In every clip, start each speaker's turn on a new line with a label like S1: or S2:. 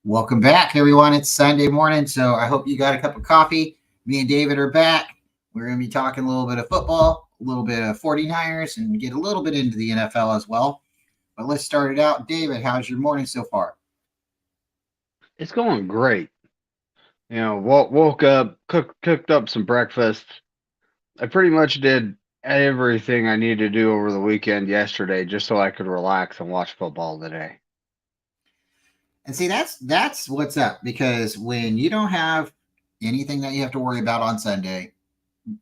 S1: Welcome back, everyone. It's Sunday morning, so I hope you got a cup of coffee. Me and David are back. We're going to be talking a little bit of football, a little bit of 49ers, and get a little bit into the NFL as well. But let's start it out. David, how's your morning so far?
S2: It's going great. Woke up, cooked up some breakfast. I pretty much did everything I needed to do over the weekend yesterday just so I could relax and watch football today.
S1: And see, that's what's up, because when you don't have anything that you have to worry about on Sunday,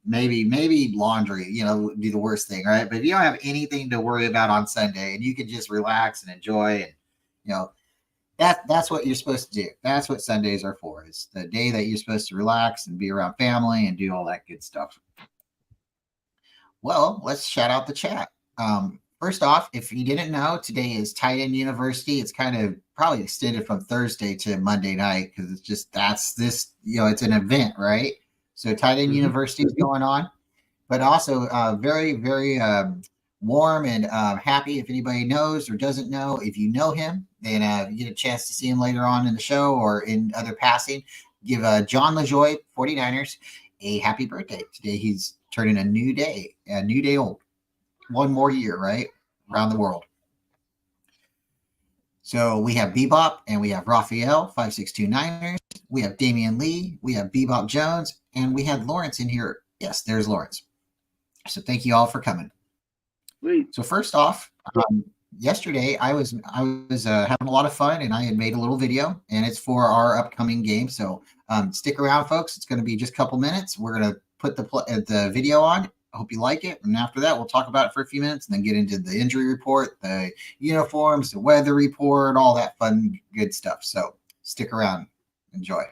S1: maybe laundry, would be the worst thing, right? But if you don't have anything to worry about on Sunday and you can just relax and enjoy, and you know that's what you're supposed to do. That's what Sundays are for. It's the day that you're supposed to relax and be around family and do all that good stuff. Well, let's shout out the chat. First off, if you didn't know, today is Tight End University. It's kind of probably extended from Thursday to Monday night because it's an event, right? So Tight End University is going on, but also very, very warm and happy. If anybody knows or doesn't know, if you know him, then you get a chance to see him later on in the show or in other passing. Give John LaJoie, 49ers, a happy birthday. Today he's turning a new day old. One more year, right? Around the world. So we have Bebop and we have Raphael, 562 We have Damian Lee. We have Bebop Jones. And we had Lawrence in here. Yes, there's Lawrence. So thank you all for coming.
S2: Sweet.
S1: So first off, yesterday I was having a lot of fun, and I had made a little video, and it's for our upcoming game. So stick around, folks. It's going to be just a couple minutes. We're going to put the video on. I hope you like it. And after that, we'll talk about it for a few minutes and then get into the injury report, the uniforms, the weather report, all that fun, good stuff. So stick around. Enjoy.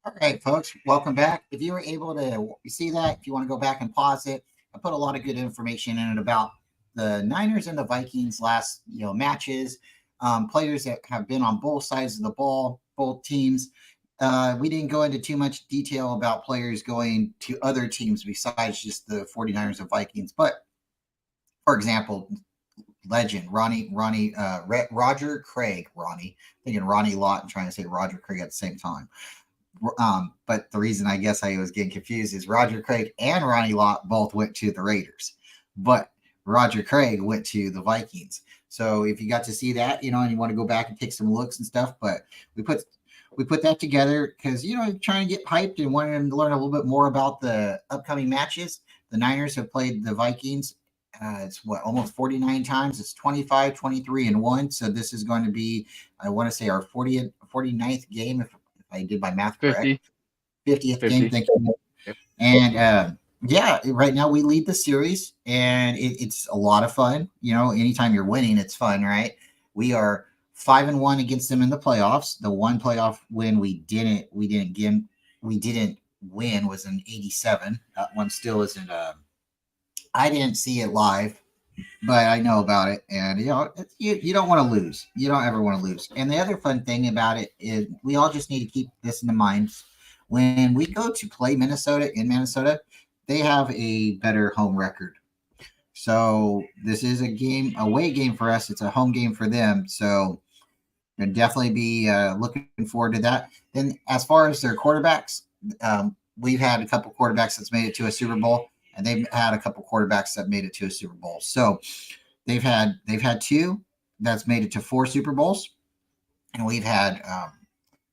S1: All right, folks, welcome back. If you were able to see that, if you want to go back and pause it, I put a lot of good information in it about the Niners and the Vikings last matches, players that have been on both sides of the ball, both teams. We didn't go into too much detail about players going to other teams besides just the 49ers and Vikings. But for example, legend Roger Craig, thinking Ronnie Lott and trying to say Roger Craig at the same time. But the reason I guess I was getting confused is Roger Craig and Ronnie Lott both went to the Raiders, but Roger Craig went to the Vikings. So if you got to see that, and you want to go back and take some looks and stuff, but we put that together because trying to get hyped and wanting to learn a little bit more about the upcoming matches. The Niners have played the Vikings. It's almost 49 times. It's 25, 23, and 1. So this is going to be, I want to say, our 49th game, if I did my math correct. 50th
S2: 50.
S1: game. Thank you. Yep. And right now we lead the series, and it's a lot of fun. Anytime you're winning, it's fun, right? We are 5-1 against them in the playoffs. The one playoff win we didn't win was in '87. That one still isn't. I didn't see it live, but I know about it. And, you don't want to lose. You don't ever want to lose. And the other fun thing about it is we all just need to keep this in mind. When we go to play Minnesota in Minnesota, they have a better home record. So this is a away game for us. It's a home game for them. So I'd definitely be looking forward to that. Then as far as their quarterbacks, we've had a couple quarterbacks that's made it to a Super Bowl. And they've had a couple quarterbacks that made it to a Super Bowl. So they've had two that's made it to 4 Super Bowls, and we've had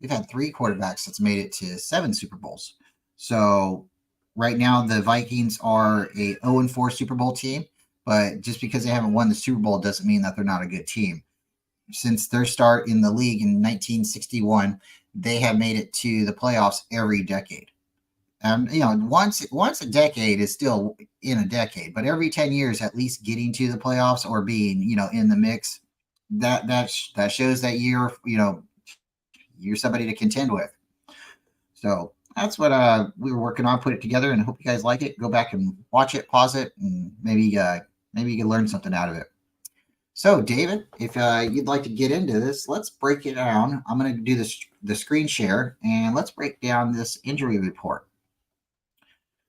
S1: 3 quarterbacks that's made it to 7 Super Bowls. So right now the Vikings are a 0-4 Super Bowl team, but just because they haven't won the Super Bowl doesn't mean that they're not a good team. Since their start in the league in 1961, they have made it to the playoffs every decade. Once a decade is still in a decade, but every 10 years, at least getting to the playoffs or being, in the mix, that shows that you're somebody to contend with. So that's what we were working on, put it together, and I hope you guys like it. Go back and watch it, pause it, and maybe you can learn something out of it. So, David, if you'd like to get into this, let's break it down. I'm going to do the screen share, and let's break down this injury report.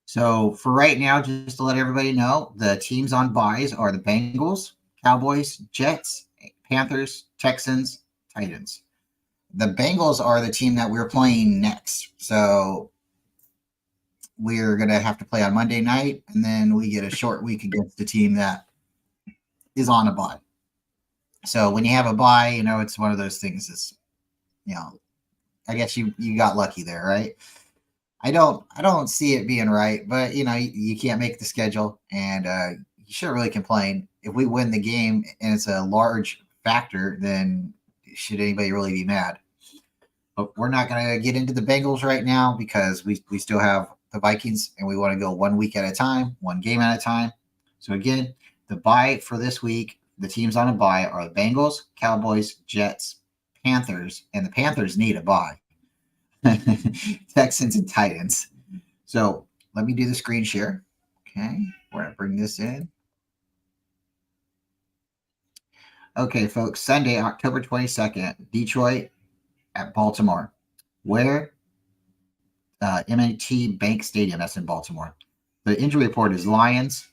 S1: So for right now, just to let everybody know, the teams on buys are the Bengals, Cowboys, Jets, Panthers, Texans, Titans. The Bengals are the team that we're playing next. So we're going to have to play on Monday night, and then we get a short week against the team that is on a bye. So when you have a bye, it's one of those things that's, I guess you got lucky there, right? I don't see it being right, but you can't make the schedule, and you shouldn't really complain. If we win the game and it's a large factor, then should anybody really be mad? But we're not going to get into the Bengals right now because we still have the Vikings, and we want to go 1 week at a time, 1 game at a time. So again, the bye for this week, the teams on a bye are the Bengals, Cowboys, Jets, Panthers, and the Panthers need a bye. Texans and Titans. So let me do the screen share. Okay, we're going to bring this in. Okay, folks, Sunday, October 22nd, Detroit at Baltimore. Where? M&T Bank Stadium, that's in Baltimore. The injury report is Lions,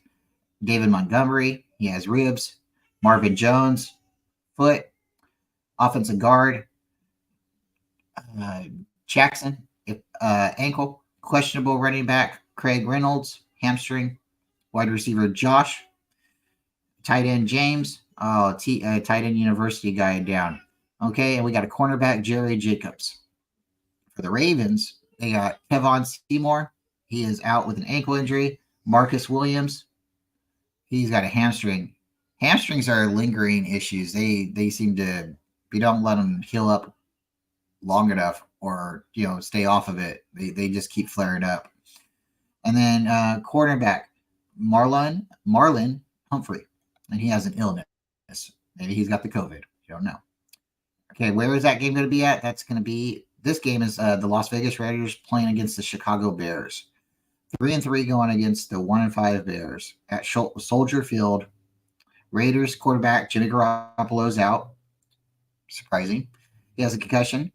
S1: David Montgomery, he has ribs, Marvin Jones, foot, offensive guard, Jackson, ankle, questionable running back, Craig Reynolds, hamstring, wide receiver, Josh, tight end, James, tight end University guy down. Okay, and we got a cornerback, Jerry Jacobs. For the Ravens, they got Kevon Seymour. He is out with an ankle injury. Marcus Williams, he's got a hamstring. Hamstrings are lingering issues. They seem to, we don't let them heal up long enough or stay off of it. They just keep flaring up. And then cornerback Marlon Humphrey, and he has an illness. Maybe he's got the COVID. You don't know. Okay, where is that game going to be at? That's going to be this game is the Las Vegas Raiders playing against the Chicago Bears. 3-3 going against the 1-5 Bears at Soldier Field. Raiders quarterback Jimmy Garoppolo's out. Surprising. He has a concussion.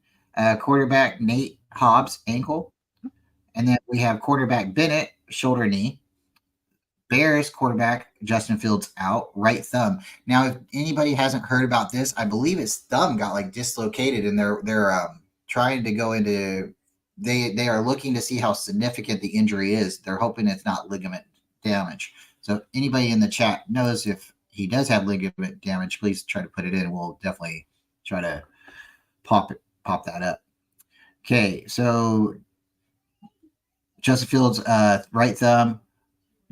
S1: Quarterback Nate Hobbs, ankle. And then we have quarterback Bennett, shoulder knee. Bears quarterback Justin Fields out, right thumb. Now, if anybody hasn't heard about this, I believe his thumb got like dislocated, and they're trying to go into they are looking to see how significant the injury is. They're hoping it's not ligament damage. So, if anybody in the chat knows if he does have ligament damage, please try to put it in. We'll definitely try to pop that up. Okay, so Justin Fields, right thumb.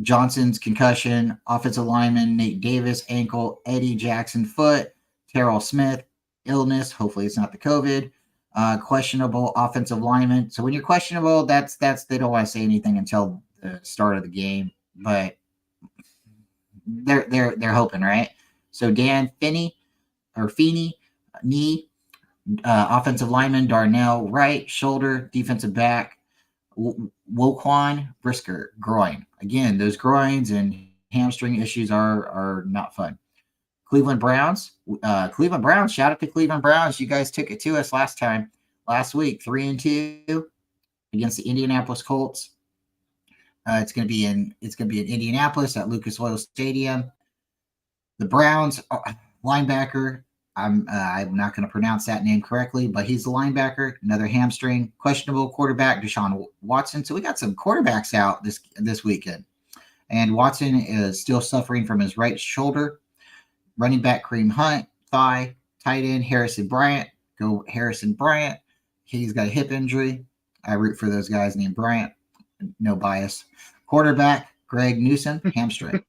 S1: Johnson's concussion, offensive lineman Nate Davis, ankle, Eddie Jackson, foot, Terrell Smith, illness. Hopefully it's not the COVID. Questionable offensive lineman. So when you're questionable, that's they don't want to say anything until the start of the game, but they're hoping, right? So Dan Feeney, knee, offensive lineman Darnell right, shoulder, defensive back Woquan Brisker, groin. Again, those groins and hamstring issues are not fun. Cleveland Browns. Shout out to Cleveland Browns. You guys took it to us last week, 3-2 against the Indianapolis Colts. It's going to be in Indianapolis at Lucas Oil Stadium. The Browns linebacker. I'm not going to pronounce that name correctly, but he's the linebacker. Another hamstring. Questionable quarterback Deshaun Watson. So we got some quarterbacks out this weekend, and Watson is still suffering from his right shoulder. Running back Kareem Hunt, thigh. Tight end Harrison Bryant. Go Harrison Bryant. He's got a hip injury. I root for those guys named Bryant. No bias. Quarterback Greg Newsome, hamstring.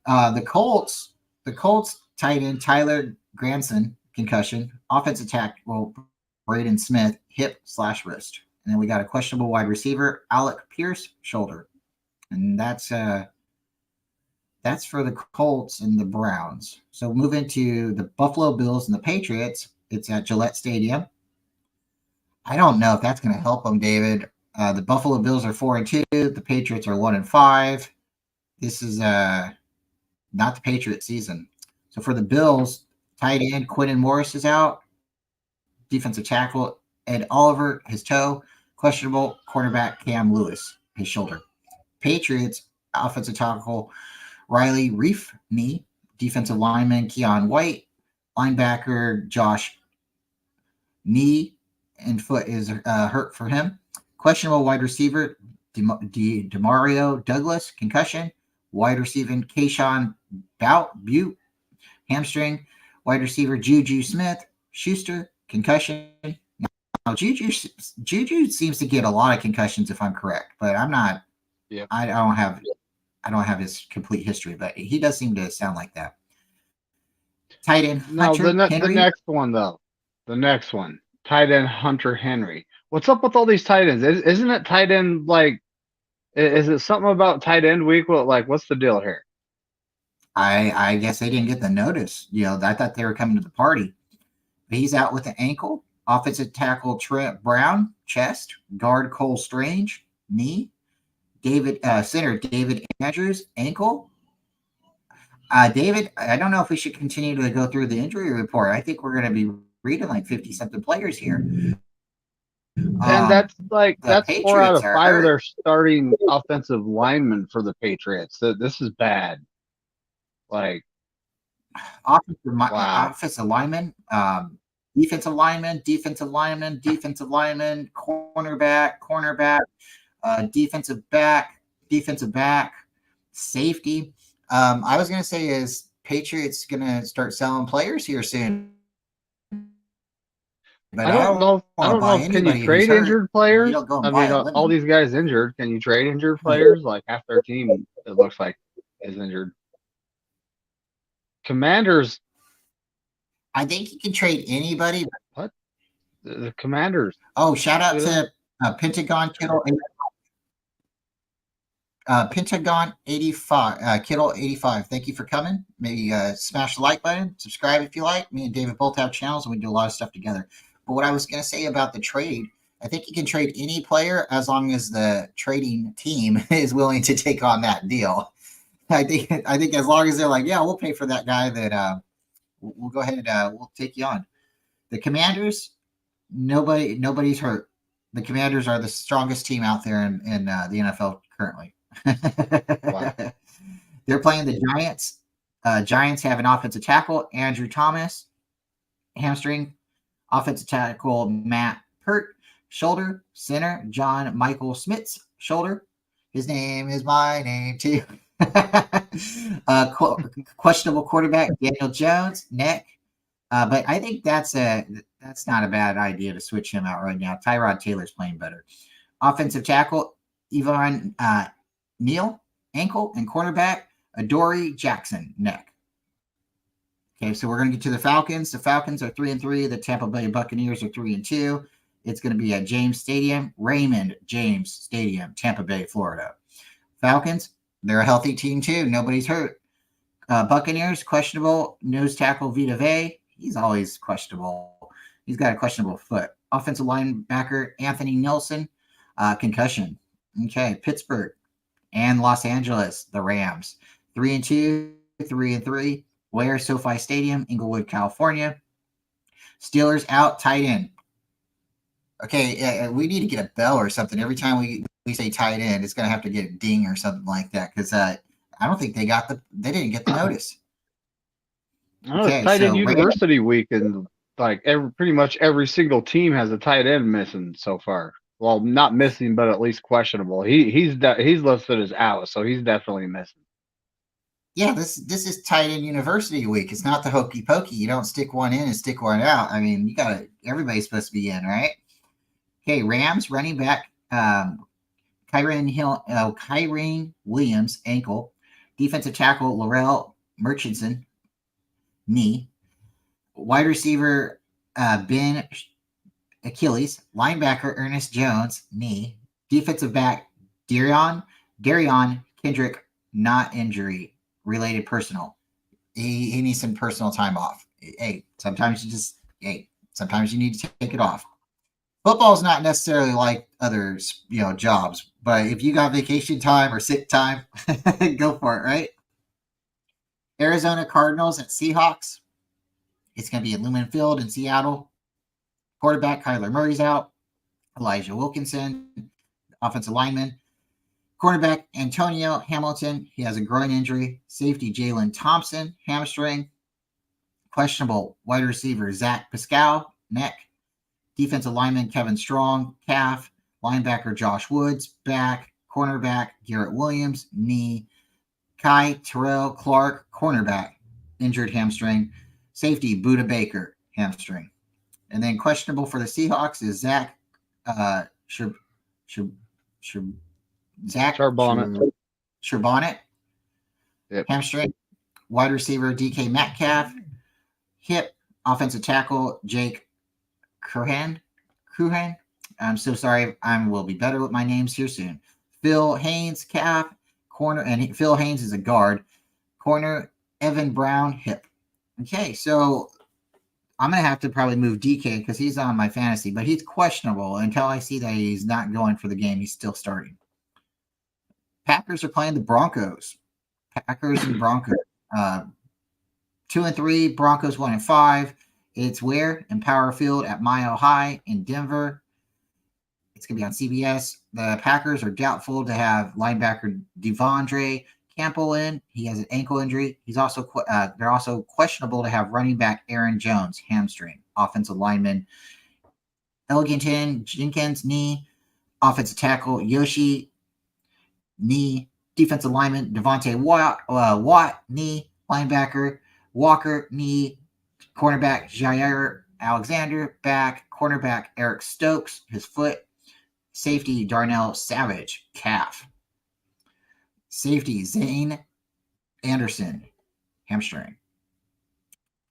S1: The Colts tight end Tyler Granson, concussion. Offensive tackle Braden Smith, hip/wrist. And then we got a questionable wide receiver, Alec Pierce, shoulder. And that's for the Colts and the Browns. So moving to the Buffalo Bills and the Patriots, it's at Gillette Stadium. I don't know if that's going to help them, David. The Buffalo Bills are 4-2. The Patriots are 1-5. This is not the Patriots season. So for the Bills, tight end Quentin Morris is out. Defensive tackle Ed Oliver, his toe. Questionable cornerback Cam Lewis, his shoulder. Patriots, offensive tackle Riley Reef, knee. Defensive lineman Keon White. Linebacker Josh, knee and foot is hurt for him. Questionable wide receiver Demario Douglas, concussion. Wide receiver Kayshawn Butte, hamstring. Wide receiver Juju Smith-Schuster, concussion. Now, Juju seems to get a lot of concussions, if I'm correct, but I'm not.
S2: Yeah.
S1: I don't have his complete history, but he does seem to sound like that. Tight end Hunter Henry.
S2: The next one, though. The next one. Tight end Hunter Henry. What's up with all these tight ends? Isn't it tight end like? Is it something about tight end week? What's the deal here?
S1: I guess they didn't get the notice. I thought they were coming to the party. But he's out with an ankle. Offensive tackle Trent Brown, chest. Guard Cole Strange, knee. Center David Andrews, ankle. David, I don't know if we should continue to go through the injury report. I think we're going to be reading like 50-something players here.
S2: And that's 4 out of 5 of their starting offensive linemen for the Patriots. So this is bad.
S1: Offensive lineman, defensive lineman, cornerback, defensive back, safety. I was going to say is Patriots going to start selling players here soon. But
S2: I don't know. Can you trade injured players? All these guys injured. Can you trade injured players? Like half their team, it looks like, is injured. Commanders.
S1: I think you can trade anybody.
S2: What? The Commanders.
S1: Oh, shout out to Pentagon Kittle. Pentagon 85, Kittle 85. Thank you for coming. maybe smash the like button, subscribe if you like. Me and David both have channels, and we do a lot of stuff together. But what I was going to say about the trade, I think you can trade any player as long as the trading team is willing to take on that deal. I think as long as they're like, yeah, we'll pay for that guy, that we'll go ahead and we'll take you on. The Commanders, nobody's hurt. The Commanders are the strongest team out there in the NFL currently.
S2: Wow.
S1: They're playing the Giants. Giants have an offensive tackle, Andrew Thomas, hamstring. Offensive tackle, Matt Pert, shoulder. Center, John Michael Smits, shoulder. His name is my name too. Questionable quarterback, Daniel Jones, neck. But I think that's not a bad idea to switch him out right now. Tyrod Taylor's playing better. Offensive tackle, Yvonne Neal, ankle, and cornerback, Adoree Jackson, neck. Okay, so we're going to get to the Falcons. The Falcons are 3-3. The Tampa Bay Buccaneers are 3-2. It's going to be at James Stadium, Raymond James Stadium, Tampa Bay, Florida. Falcons, they're a healthy team too. Nobody's hurt. Buccaneers, questionable nose tackle Vita Vea. He's always questionable. He's got a questionable foot. Offensive linebacker Anthony Nelson, concussion. Okay, Pittsburgh and Los Angeles, the Rams, 3-2, 3-3. Blair SoFi Stadium, Inglewood, California. Steelers out, tight end. Okay, we need to get a bell or something every time we say tight end. It's going to have to get a ding or something like that, because I don't think they didn't get the notice.
S2: Okay, tight end university week, and like pretty much every single team has a tight end missing so far. Well, not missing, but at least questionable. He's listed as out, so he's definitely missing.
S1: Yeah, this is tight end university week. It's not the hokey pokey. You don't stick one in and stick one out. I mean, everybody's supposed to be in, right? Okay, Rams running back, Kyren Williams, ankle. Defensive tackle, Laurel Murchison, knee. Wide receiver, Ben Achilles. Linebacker, Ernest Jones, knee. Defensive back, Darion Kendrick, not injury related, personal. He needs some personal time off. Sometimes you need to take it off. Football is not necessarily like other, jobs, but if you got vacation time or sick time, go for it, right? Arizona Cardinals at Seahawks. It's going to be at Lumen Field in Seattle. Quarterback Kyler Murray's out. Elijah Wilkinson, offensive lineman. Cornerback Antonio Hamilton, he has a groin injury. Safety Jalen Thompson, hamstring. Questionable wide receiver Zach Pascal, neck. Defensive lineman Kevin Strong, calf. Linebacker Josh Woods, back. Cornerback Garrett Williams, knee. Kai Terrell Clark, cornerback, injured hamstring. Safety Budda Baker, hamstring. And then questionable for the Seahawks is Zach Charbonnet,
S2: yep.
S1: Hamstring. Wide receiver DK Metcalf, hip. Offensive tackle Jake Cruhan. I'm so sorry. I will be better with my names here soon. Phil Haynes, calf. Corner, and Phil Haynes is a guard. Corner Evan Brown, hip. Okay, so I'm going to have to probably move DK because he's on my fantasy, but he's questionable until I see that he's not going for the game. He's still starting. Packers are playing the Broncos. Packers and Broncos. 2-3, Broncos 1-5. It's where? In Power Field at Mile High in Denver. It's going to be on CBS. The Packers are doubtful to have linebacker Devondre Campbell in. He has an ankle injury. He's also they're also questionable to have running back Aaron Jones, hamstring. Offensive lineman Elgington Jenkins, knee. Offensive tackle Yoshi, knee. Defensive lineman Devontae Watt, knee. Linebacker Walker, knee. Cornerback Jair Alexander, back. Cornerback Eric Stokes, his foot. Safety Darnell Savage, calf. Safety Zane Anderson, hamstring.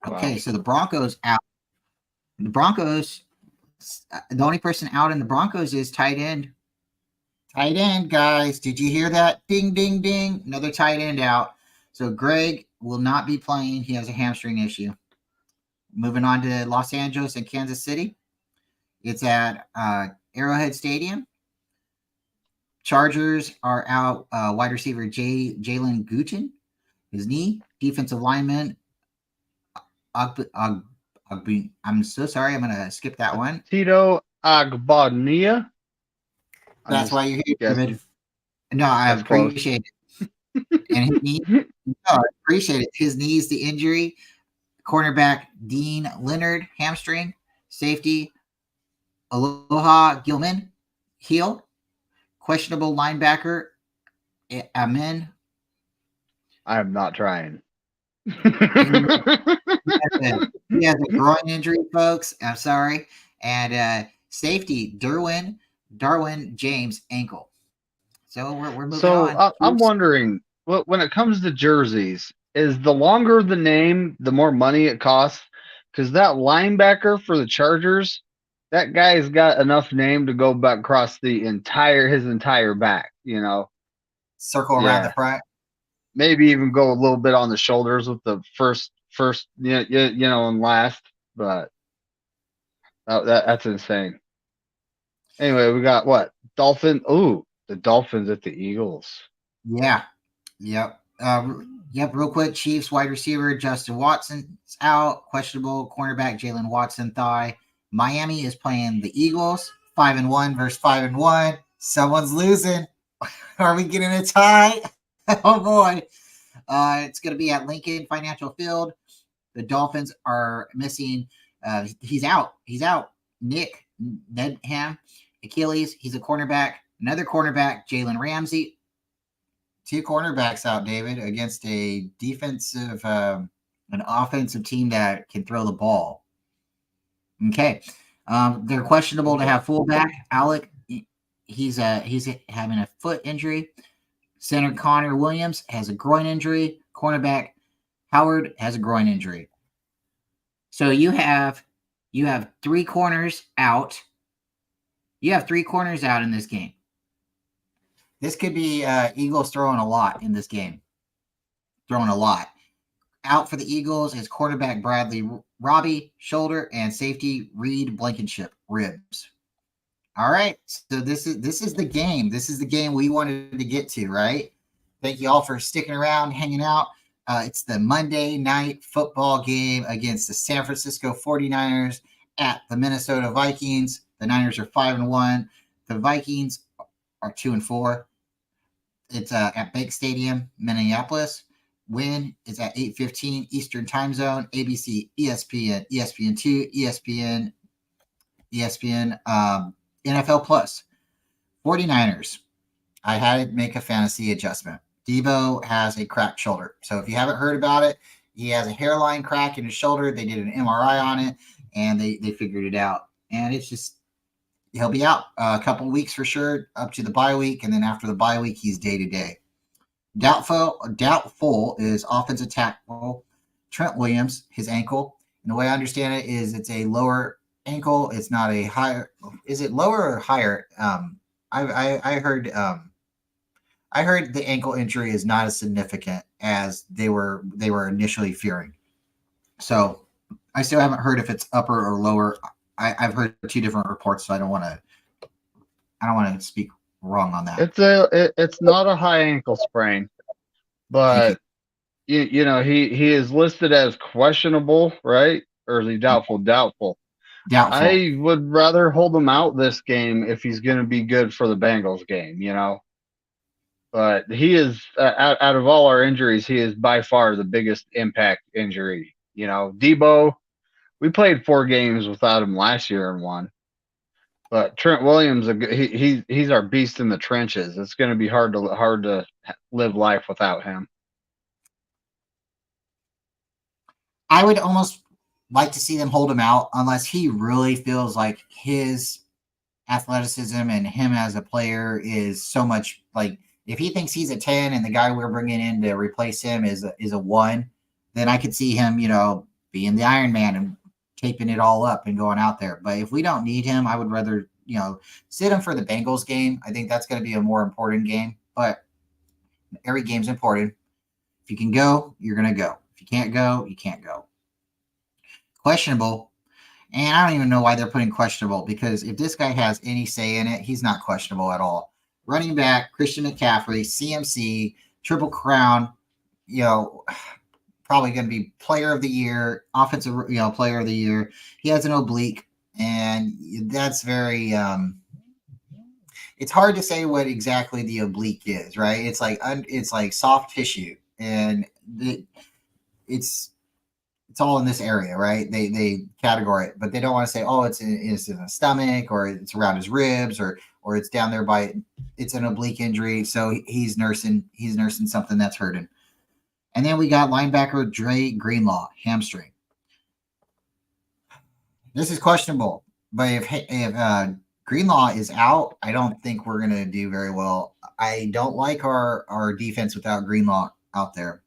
S1: Okay, wow. So the Broncos out. The Broncos, the only person out in the Broncos is tight end. Tight end, guys. Did you hear that? Ding, ding, ding. Another tight end out. So Greg will not be playing. He has a hamstring issue. Moving on to Los Angeles and Kansas City. It's at Arrowhead Stadium. Chargers are out wide receiver Jalen Guchin, his knee. Defensive lineman, I'm so sorry. I'm going to skip that one.
S2: Tito Agbania.
S1: That's why you're here,
S2: guessing.
S1: David. No, I
S2: That's
S1: appreciate it. And his knee, no, I appreciate it. His knee's the injury. Cornerback Dean Leonard, hamstring. Safety Aloha Gilman, heel. Questionable linebacker Amen.
S2: I am not trying.
S1: He has a groin injury, folks. I'm sorry. And safety Darwin James, ankle. So we're moving on.
S2: I'm wondering, when it comes to jerseys, is the longer the name, the more money it costs? Because that linebacker for the Chargers, that guy's got enough name to go back across his entire back,
S1: Circle around the front.
S2: Maybe even go a little bit on the shoulders with the first, and last. But that's insane. Anyway, we got what? Dolphin. Ooh, the Dolphins at the Eagles.
S1: Yeah. Yep. Real quick. Chiefs wide receiver Justin Watson's out. Questionable cornerback Jalen Watson thigh. Miami is playing the Eagles. 5-1 versus 5-1. Someone's losing. Are we getting a tie? Oh boy. It's going to be at Lincoln Financial Field. The Dolphins are missing. He's out. Nick Nedham, Achilles. He's a cornerback. Another cornerback, Jalen Ramsey. 2 cornerbacks out, David, against a defensive, an offensive team that can throw the ball. Okay. They're questionable to have fullback. Alec, he's having a foot injury. Center Connor Williams has a groin injury. Cornerback Howard has a groin injury. So you have 3 corners out. You have 3 corners out in this game. This could be Eagles throwing a lot in this game. Throwing a lot. Out for the Eagles is quarterback Bradley Robbie, shoulder, and safety Reed Blankenship, ribs. All right. So this is the game. This is the game we wanted to get to, right? Thank you all for sticking around, hanging out. It's the Monday night football game against the San Francisco 49ers at the Minnesota Vikings. The Niners are 5-1. The Vikings are 2-4. It's at Bank Stadium, Minneapolis. Win is at 8:15 Eastern Time Zone. ABC, ESPN, ESPN2, ESPN, NFL Plus. 49ers. I had to make a fantasy adjustment. Debo has a cracked shoulder. So if you haven't heard about it, he has a hairline crack in his shoulder. They did an MRI on it, and they figured it out. And it's just, he'll be out a couple weeks for sure, up to the bye week. And then after the bye week, he's day-to-day. Doubtful is offensive tackle Trent Williams, his ankle. And the way I understand it is it's a lower ankle. It's not a higher. Is it lower or higher? I heard the ankle injury is not as significant as they were initially fearing. So I still haven't heard if it's upper or lower. I've heard 2 different reports, so I don't want to speak wrong on that.
S2: It's not a high ankle sprain, but he is listed as questionable, right? Or is he doubtful? Doubtful. I would rather hold him out this game if he's going to be good for the Bengals game, But he is, out of all our injuries, he is by far the biggest impact injury. Debo, we played 4 games without him last year and won. But Trent Williams, he's our beast in the trenches. It's going to be hard to live life without him.
S1: I would almost like to see them hold him out unless he really feels like his athleticism and him as a player is so much, like, if he thinks he's a 10 and the guy we're bringing in to replace him is a 1, then I could see him, being the Iron Man and taping it all up and going out there. But if we don't need him, I would rather, sit him for the Bengals game. I think that's going to be a more important game, but every game's important. If you can go, you're going to go. If you can't go, you can't go. Questionable. And I don't even know why they're putting questionable, because if this guy has any say in it, he's not questionable at all. Running back, Christian McCaffrey, CMC, Triple Crown, you know, probably going to be player of the year, offensive, player of the year. He has an oblique, and that's very, it's hard to say what exactly the oblique is, right? It's like soft tissue, and it's it's all in this area, right? They categorize it, but they don't want to say, oh, it's in the stomach, or it's around his ribs, or it's down there by, it's an oblique injury. So he's nursing something that's hurting. And then we got linebacker Dre Greenlaw, hamstring. This is questionable, but if Greenlaw is out, I don't think we're gonna do very well. I don't like our defense without Greenlaw out there.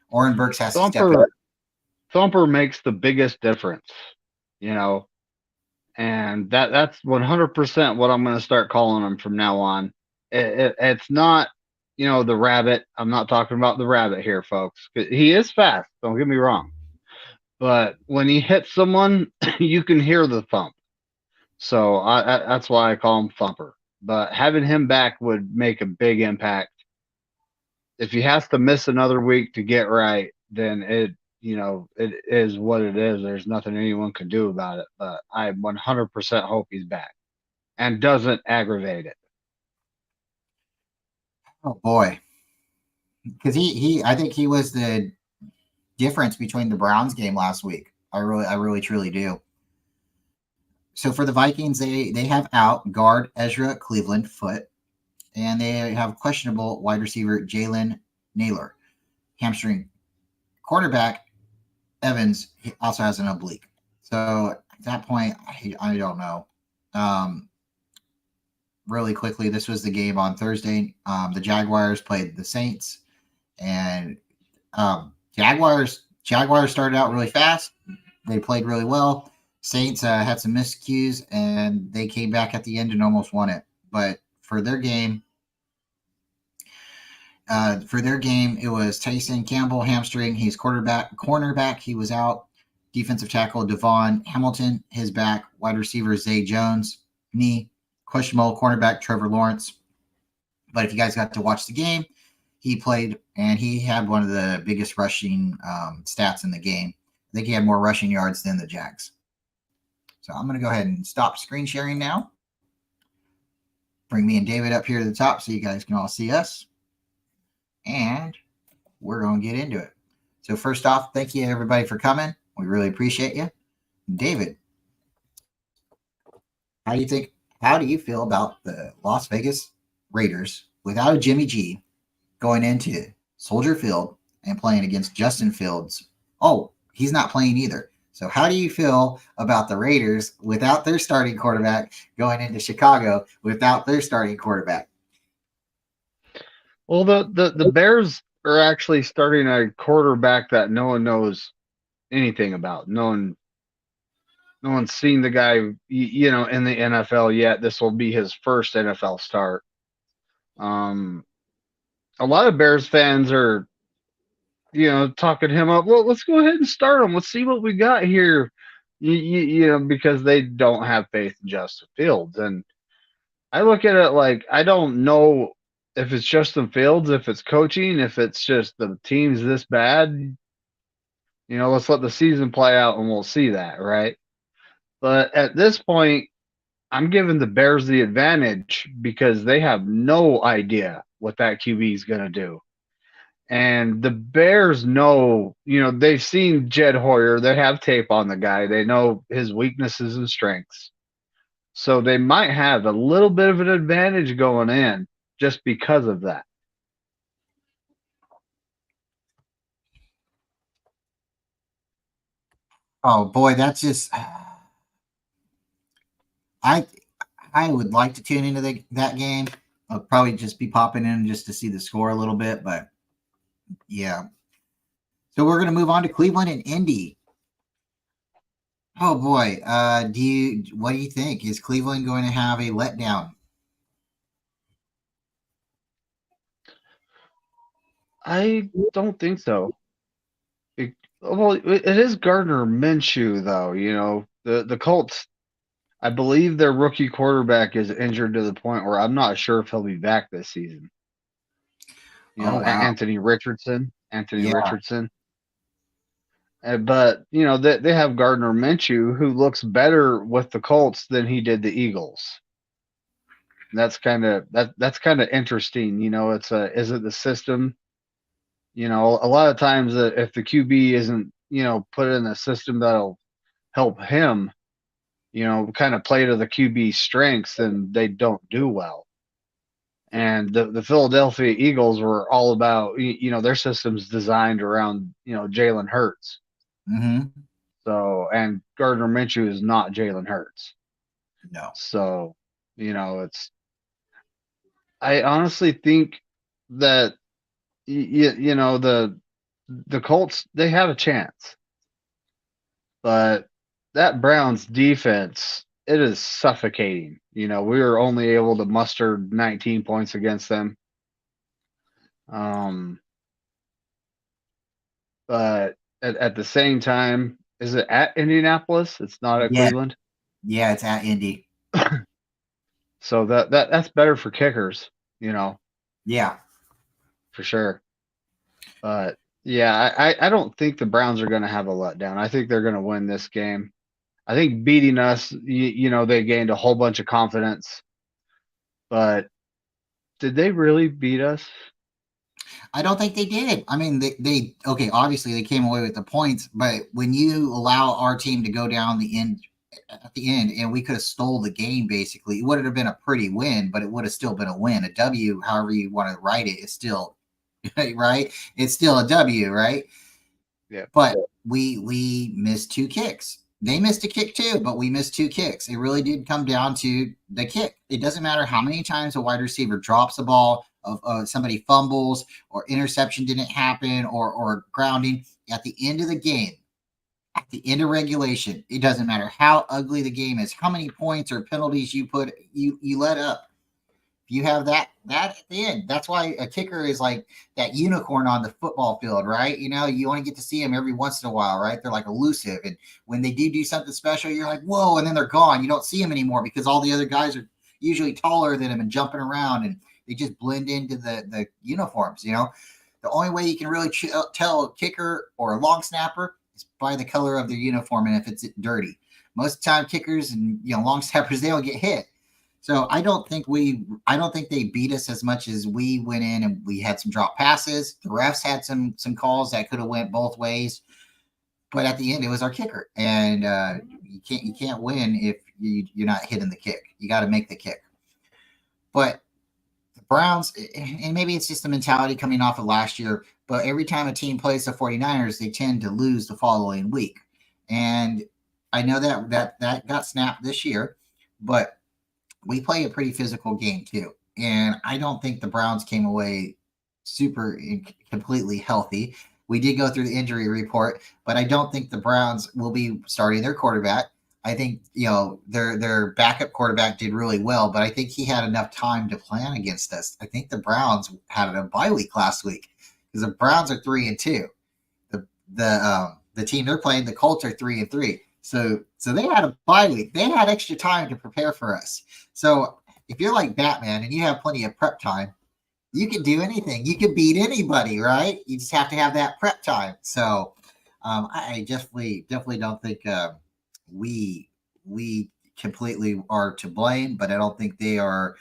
S1: Oren Burks has to step up.
S2: Thumper makes the biggest difference, and that's 100% what I'm going to start calling him from now on. It's not, the rabbit. I'm not talking about the rabbit here, folks. He is fast. Don't get me wrong, but when he hits someone, you can hear the thump. So that's why I call him Thumper. But having him back would make a big impact. If he has to miss another week to get right, then it is what it is. There's nothing anyone can do about it. But I 100% hope he's back and doesn't aggravate it.
S1: Oh boy, because I think he was the difference between the Browns game last week. I really truly do. So for the Vikings, they have out guard Ezra Cleveland foot, and they have questionable wide receiver Jalen Naylor, hamstring. Quarterback Evans also has an oblique. So at that point, I don't know. Really quickly, this was the game on Thursday. The Jaguars played the Saints, and Jaguars started out really fast. They played really well. Saints had some miscues, and they came back at the end and almost won it. But for their game, it was Tyson Campbell hamstring. He's cornerback. He was out. Defensive tackle Devon Hamilton, his back. Wide receiver Zay Jones, knee. Questionable cornerback Trevor Lawrence. But if you guys got to watch the game, he played, and he had one of the biggest rushing stats in the game. I think he had more rushing yards than the Jags. So I'm going to go ahead and stop screen sharing now. Bring me and David up here to the top so you guys can all see us. And we're going to get into it. So first off, thank you everybody for coming. We really appreciate you. David, how do you feel about the Las Vegas Raiders without a Jimmy G going into Soldier Field and playing against Justin Fields? Oh, he's not playing either. So how do you feel about the Raiders without their starting quarterback going into Chicago without their starting quarterback?
S2: Well, the Bears are actually starting a quarterback that no one knows anything about. No one's seen the guy, in the NFL yet. This will be his first NFL start. A lot of Bears fans are, talking him up. Well, let's go ahead and start him. Let's see what we got here. Because they don't have faith in Justin Fields. And I look at it like, I don't know if it's Justin Fields, if it's coaching, if it's just the team's this bad. Let's let the season play out and we'll see that, right? But at this point, I'm giving the Bears the advantage because they have no idea what that QB is going to do. And the Bears know, they've seen Jed Hoyer. They have tape on the guy. They know his weaknesses and strengths. So they might have a little bit of an advantage going in just because of that.
S1: Oh boy, that's just I would like to tune into that game. I'll probably just be popping in just to see the score a little bit, but yeah. So we're going to move on to Cleveland and Indy. Oh boy, what do you think? Is Cleveland going to have a letdown?
S2: I don't think so. Well, it is Gardner Minshew, though. The Colts. I believe their rookie quarterback is injured to the point where I'm not sure if he'll be back this season.
S1: Oh wow.
S2: Anthony Richardson. Anthony
S1: Yeah.
S2: Richardson. But they have Gardner Minshew, who looks better with the Colts than he did the Eagles. That's kind of interesting. Is it the system? A lot of times if the QB isn't put in a system that'll help him, kind of play to the QB strengths, then they don't do well. And the Philadelphia Eagles were all about their system's designed around Jalen Hurts.
S1: Mm-hmm.
S2: So, and Gardner Minshew is not Jalen Hurts.
S1: No.
S2: So, it's. I honestly think that the Colts, they have a chance, but that Browns defense, it is suffocating. We were only able to muster 19 points against them. But at the same time, is it at Indianapolis? It's not at
S1: Yeah.
S2: Cleveland.
S1: Yeah, it's at Indy.
S2: So that's better for kickers,
S1: Yeah.
S2: for sure. But yeah, I don't think the Browns are going to have a letdown. I think they're going to win this game. I think beating us, they gained a whole bunch of confidence. But did they really beat us?
S1: I don't think they did. I mean, they okay, obviously they came away with the points, but when you allow our team to go down the end at the end and we could have stole the game basically, it would have been a pretty win, but it would have still been a win. A W, however you want to write it, is still right. It's still a W, right?
S2: Yeah.
S1: But we missed two kicks. They missed a kick too, but we missed two kicks. It really did come down to the kick. It doesn't matter how many times a wide receiver drops the ball, of somebody fumbles, or interception didn't happen, or grounding. At the end of the game, at the end of regulation, it doesn't matter how ugly the game is, how many points or penalties you let up. You have that at the end. That's why a kicker is like that unicorn on the football field, right? You only get to see them every once in a while, right? They're like elusive, and when they do something special, you're like, whoa, and then they're gone. You don't see them anymore because all the other guys are usually taller than them and jumping around, and they just blend into the uniforms. The only way you can really tell a kicker or a long snapper is by the color of their uniform and if it's dirty. Most of the time, kickers and long snappers, they don't get hit. So I don't think they beat us as much as we went in and we had some drop passes. The refs had some calls that could have went both ways, but at the end it was our kicker, and you can't win if you're not hitting the kick. You got to make the kick. But the Browns, and maybe it's just the mentality coming off of last year, but every time a team plays the 49ers, they tend to lose the following week. And I know that got snapped this year, but we play a pretty physical game too. And I don't think the Browns came away super completely healthy. We did go through the injury report, but I don't think the Browns will be starting their quarterback. I think their backup quarterback did really well, but I think he had enough time to plan against us. I think the Browns had a bye week last week because the Browns are 3-2. The team they're playing, the Colts, are 3-3. So they had a bye week. They had extra time to prepare for us. So if you're like Batman and you have plenty of prep time, you can do anything. You can beat anybody, right? You just have to have that prep time. So I definitely don't think we completely are to blame, but I don't think they are.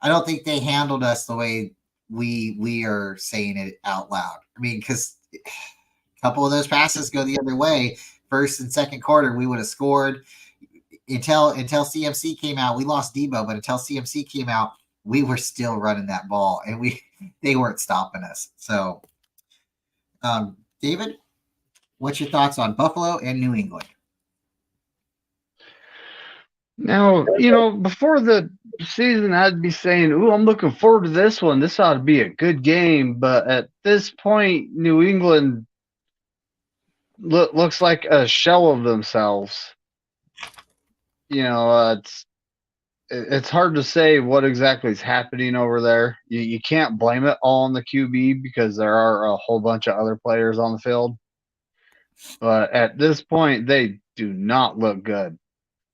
S1: I don't think they handled us the way we are saying it out loud. I mean, because a couple of those passes go the other way. First and second quarter, we would have scored. Until CMC came out, we lost Debo, but until CMC came out, we were still running that ball, and they weren't stopping us. So, David, what's your thoughts on Buffalo and New England?
S2: Now, before the season, I'd be saying, "Ooh, I'm looking forward to this one. This ought to be a good game." But at this point, New England looks like a shell of themselves. It's it's hard to say what exactly is happening over there. You can't blame it all on the QB because there are a whole bunch of other players on the field. But at this point, they do not look good.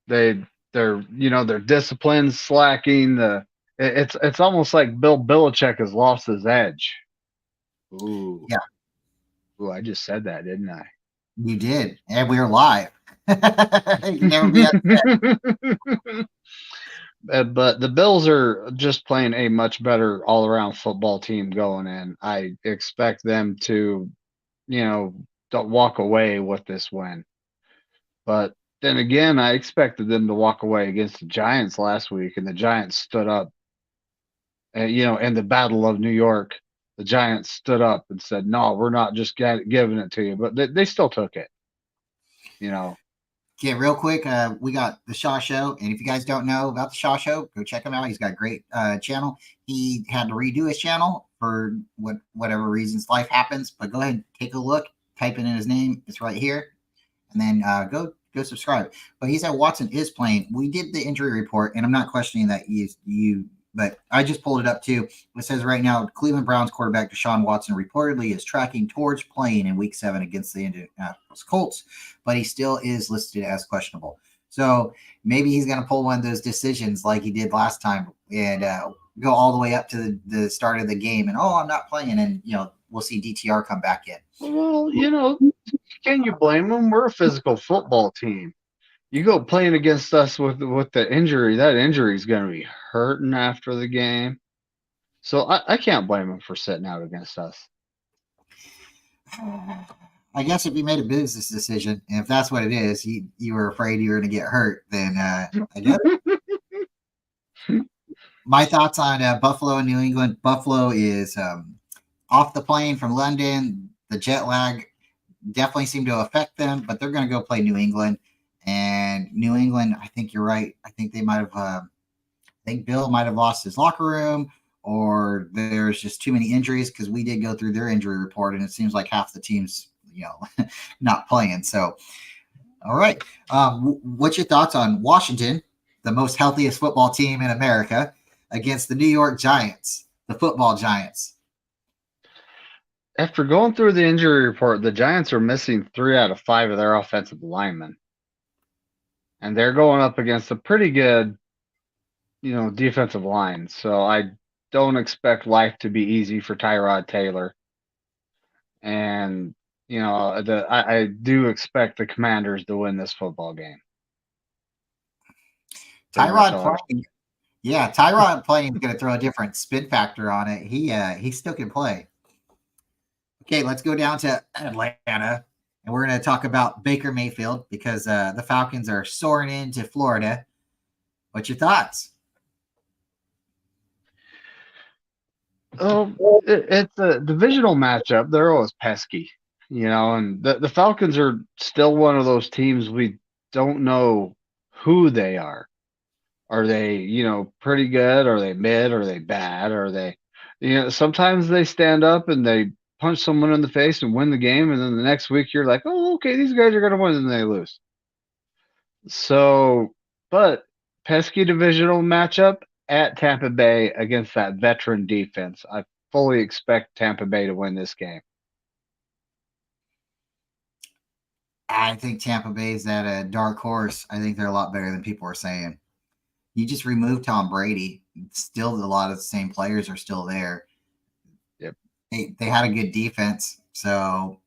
S2: Their discipline's slacking. It's almost like Bill Belichick has lost his edge. Ooh,
S1: Yeah,
S2: ooh, I just said that, didn't I?
S1: you did, and we were live. You never be upset.
S2: But the Bills are just playing a much better all around football team going in. I expect them to, you know, don't walk away with this win. But then again, I expected them to walk away against the Giants last week, and the Giants stood up. And, in the Battle of New York, the Giants stood up and said, "No, we're not just giving it to you." But they still took it. You know,
S1: Okay, real quick, we got the Shaw Show, and if you guys don't know about the Shaw Show, go check him out. He's got a great channel. He had to redo his channel for whatever reasons life happens, but go ahead and take a look. Type in his name; it's right here, and then go subscribe. But he said Watson is playing. We did the injury report, and I'm not questioning that you, but I just pulled it up too. It says right now Cleveland Browns quarterback Deshaun Watson reportedly is tracking towards playing in Week 7 against the Indianapolis Colts, but he still is listed as questionable. So maybe he's going to pull one of those decisions like he did last time and go all the way up to the start of the game, and I'm not playing, and we'll see DTR come back in.
S2: well, can you blame them? We're a physical football team. You go playing against us with the injury, that injury is going to be hurting after the game. So I can't blame him for sitting out against us.
S1: I guess if you made a business decision, and if that's what it is, you were afraid you were going to get hurt, then I guess. My thoughts on Buffalo and New England. Buffalo is off the plane from London. The jet lag definitely seemed to affect them, but they're going to go play New England. And New England, I think you're right. I think they might have. I think Bill might have lost his locker room, or there's just too many injuries because we did go through their injury report, and it seems like half the teams, not playing. So, all right. What's your thoughts on Washington, the most healthiest football team in America, against the New York Giants, the football Giants?
S2: After going through the injury report, the Giants are missing 3 out of 5 of their offensive linemen. And they're going up against a pretty good, defensive line. So I don't expect life to be easy for Tyrod Taylor. And, I do expect the Commanders to win this football game.
S1: Tyrod playing is going to throw a different spin factor on it. He still can play. Okay, let's go down to Atlanta, and we're going to talk about Baker Mayfield because the Falcons are soaring into Florida. What's your thoughts?
S2: It's a divisional matchup. They're always pesky, and the Falcons are still one of those teams we don't know who they are. Are they, pretty good? Are they mid? Are they bad? Are they, sometimes they stand up and they punch someone in the face and win the game. And then the next week you're like, oh, okay, these guys are going to win, and they lose. So, but pesky divisional matchup at Tampa Bay against that veteran defense. I fully expect Tampa Bay to win this game.
S1: I think Tampa Bay is at a dark horse. I think they're a lot better than people are saying. You just remove Tom Brady. Still, a lot of the same players are still there.
S2: Yep.
S1: They had a good defense. So,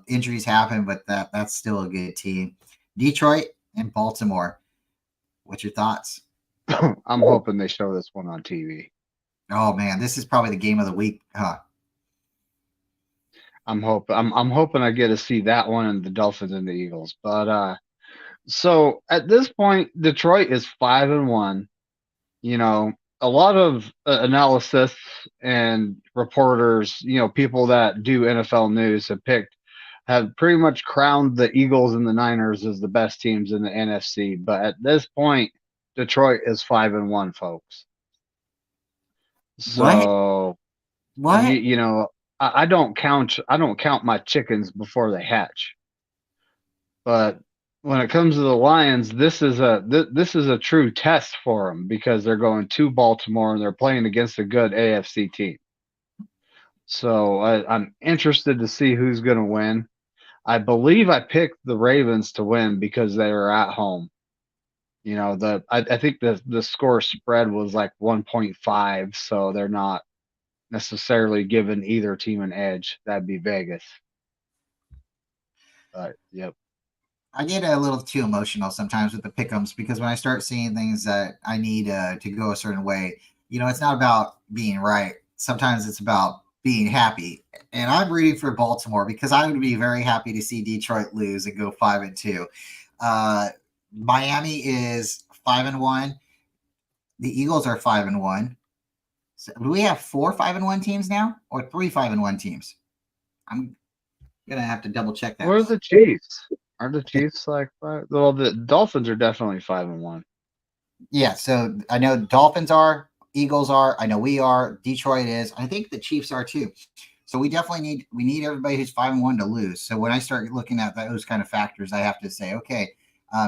S1: injuries happen, but that's still a good team. Detroit and Baltimore. What's your thoughts?
S2: I'm hoping they show this one on TV.
S1: Oh man, this is probably the game of the week, huh?
S2: I'm hoping I get to see that one and the Dolphins and the Eagles. But so at this point, Detroit is 5-1. A lot of analysis and reporters, people that do NFL news have pretty much crowned the Eagles and the Niners as the best teams in the NFC. But at this point, Detroit is 5-1, folks. So
S1: what?
S2: I don't count my chickens before they hatch. But when it comes to the Lions, this is a true test for them because they're going to Baltimore and they're playing against a good AFC team. So I'm interested to see who's going to win. I believe I picked the Ravens to win because they were at home. You know, I think the score spread was like 1.5, so they're not necessarily giving either team an edge. That'd be Vegas. But yep.
S1: I get a little too emotional sometimes with the pickums because when I start seeing things that I need to go a certain way, it's not about being right. Sometimes it's about being happy. And I'm rooting for Baltimore because I would be very happy to see Detroit lose and go 5-2. Uh, Miami is 5-1. The Eagles are 5-1. So do we have 4 5-1 teams now, or 3 5-1 teams? I'm gonna have to double check that.
S2: Where are the Chiefs? Are the Chiefs like five? Well, the Dolphins are definitely 5-1.
S1: Yeah, so I know Dolphins are, Eagles are, I know we are, Detroit is, I think the Chiefs are too. So we definitely need everybody who's 5-1 to lose. So when I start looking at those kind of factors, I have to say, okay,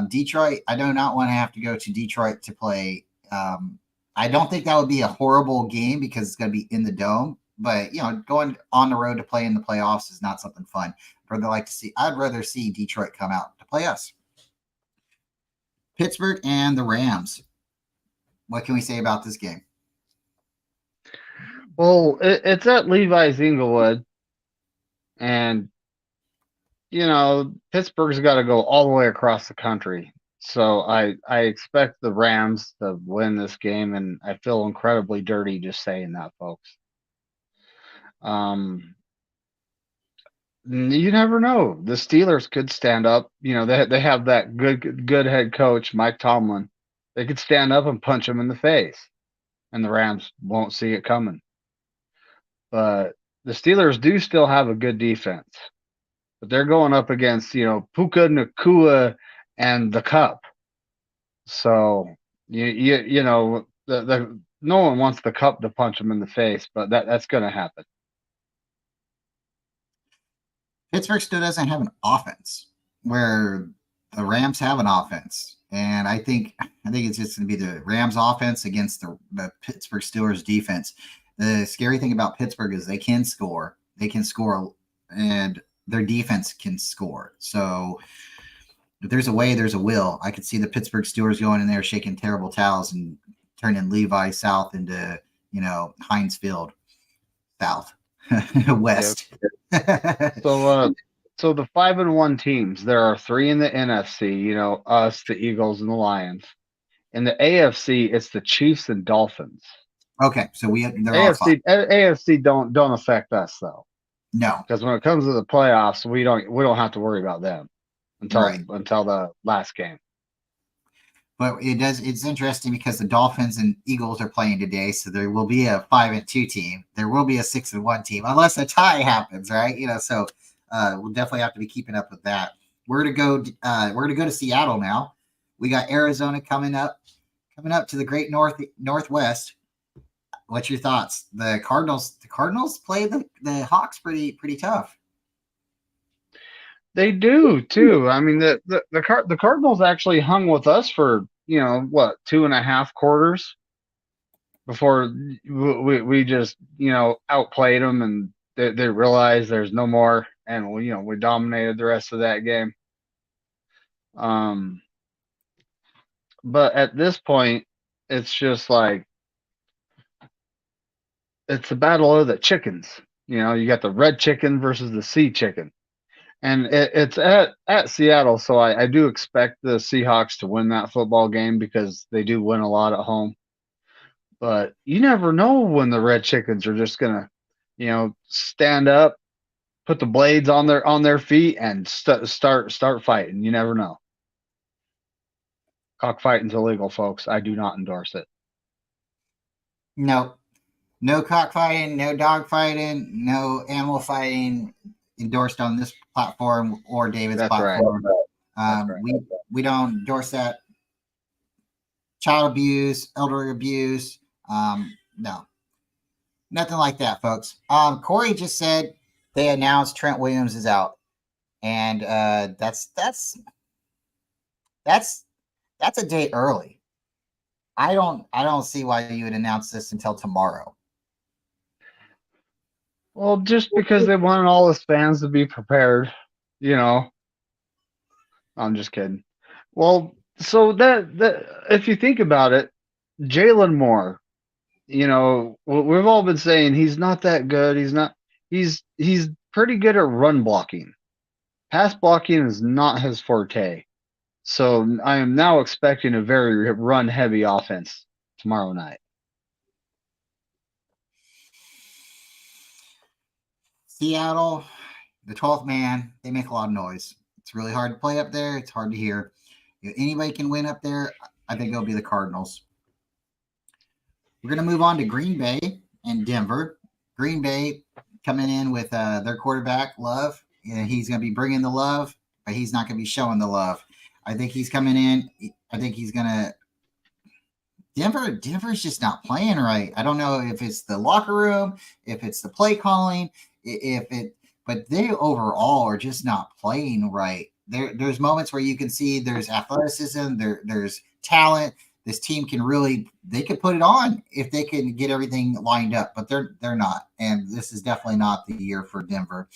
S1: Detroit, I do not want to have to go to Detroit to play. I don't think that would be a horrible game because it's going to be in the dome. But going on the road to play in the playoffs is not something fun. I'd rather see Detroit come out to play us. Pittsburgh and the Rams. What can we say about this game?
S2: Well, it's at Levi's Inglewood, and Pittsburgh's got to go all the way across the country. So I expect the Rams to win this game, and I feel incredibly dirty just saying that, folks. You never know. The Steelers could stand up. They have that good head coach, Mike Tomlin. They could stand up and punch him in the face, and the Rams won't see it coming. But the Steelers do still have a good defense. But they're going up against, Puka Nakua and the Cup. So the no one wants the Cup to punch him in the face, but that's going to happen.
S1: Pittsburgh still doesn't have an offense where the Rams have an offense. And I think it's just going to be the Rams offense against the Pittsburgh Steelers defense. The scary thing about Pittsburgh is they can score. They can score, and their defense can score. So if there's a way, there's a will. I could see the Pittsburgh Steelers going in there shaking terrible towels and turning Levi South into, Heinz Field South West.
S2: So the 5-1 teams, there are 3 in the NFC, us, the Eagles, and the Lions. In the AFC, it's the Chiefs and Dolphins.
S1: Okay, so
S2: AFC don't affect us though.
S1: No,
S2: because when it comes to the playoffs, we don't have to worry about them until the last game.
S1: But it's interesting because the Dolphins and Eagles are playing today, so there will be a 5-2 team. There will be a 6-1 team, unless a tie happens, right? So we'll definitely have to be keeping up with that. We're gonna go to Seattle now. We got Arizona coming up to the great northwest. What's your thoughts? The Cardinals play the Hawks pretty tough.
S2: They do too. I mean, the Cardinals actually hung with us for 2.5 quarters before we just outplayed them, and they realized there's no more, and we dominated the rest of that game. But at this point, it's just like it's a battle of the chickens. You got the red chicken versus the sea chicken. And it's at Seattle, so I do expect the Seahawks to win that football game because they do win a lot at home. But you never know when the Red Chickens are just gonna, stand up, put the blades on their feet, and start fighting. You never know. Cockfighting's illegal, folks. I do not endorse it.
S1: No cockfighting, no dog fighting, no animal fighting endorsed on this platform or David's platform. Right. We don't endorse that. Child abuse, elder abuse, no, nothing like that, folks. Corey just said they announced Trent Williams is out, and that's that's a day early. I don't see why you would announce this until tomorrow.
S2: Well, just because they want all his fans to be prepared, you know. I'm just kidding. Well, so that if you think about it, Jalen Moore, we've all been saying he's not that good. He's not. He's pretty good at run blocking. Pass blocking is not his forte. So I am now expecting a very run heavy offense tomorrow night.
S1: Seattle, the 12th man, they make a lot of noise. It's really hard to play up there. It's hard to hear. If anybody can win up there, I think it'll be the Cardinals. We're going to move on to Green Bay and Denver. Green Bay coming in with their quarterback, Love. And he's going to be bringing the love, but he's not going to be showing the love. I think he's coming in. I think he's going to. Denver's just not playing right. I don't know if it's the locker room, if it's the play calling, but they overall are just not playing right. There's moments where you can see there's athleticism, there's talent. This team they could put it on if they can get everything lined up, but they're not. And this is definitely not the year for Denver.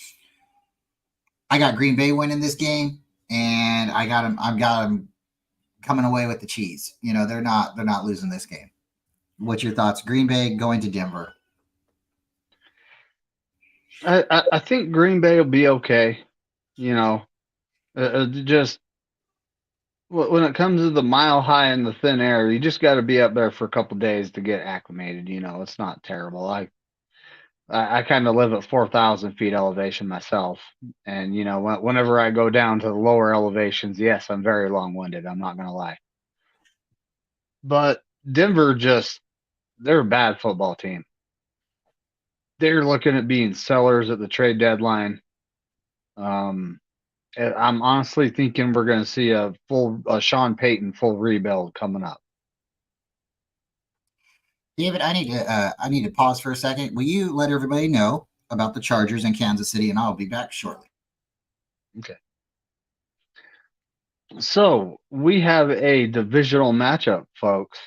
S1: I got Green Bay winning this game, and I've got them coming away with the cheese. They're not losing this game. What's your thoughts? Green Bay going to Denver.
S2: I think Green Bay will be okay. Just when it comes to the mile high in the thin air, you just got to be up there for a couple days to get acclimated. It's not terrible. I kind of live at 4,000 feet elevation myself. And, whenever I go down to the lower elevations, yes, I'm very long-winded. I'm not going to lie. But Denver they're a bad football team. They're looking at being sellers at the trade deadline. I'm honestly thinking we're going to see a Sean Payton full rebuild coming up.
S1: David, I need to pause for a second. Will you let everybody know about the Chargers in Kansas City, and I'll be back shortly.
S2: Okay. So we have a divisional matchup, folks.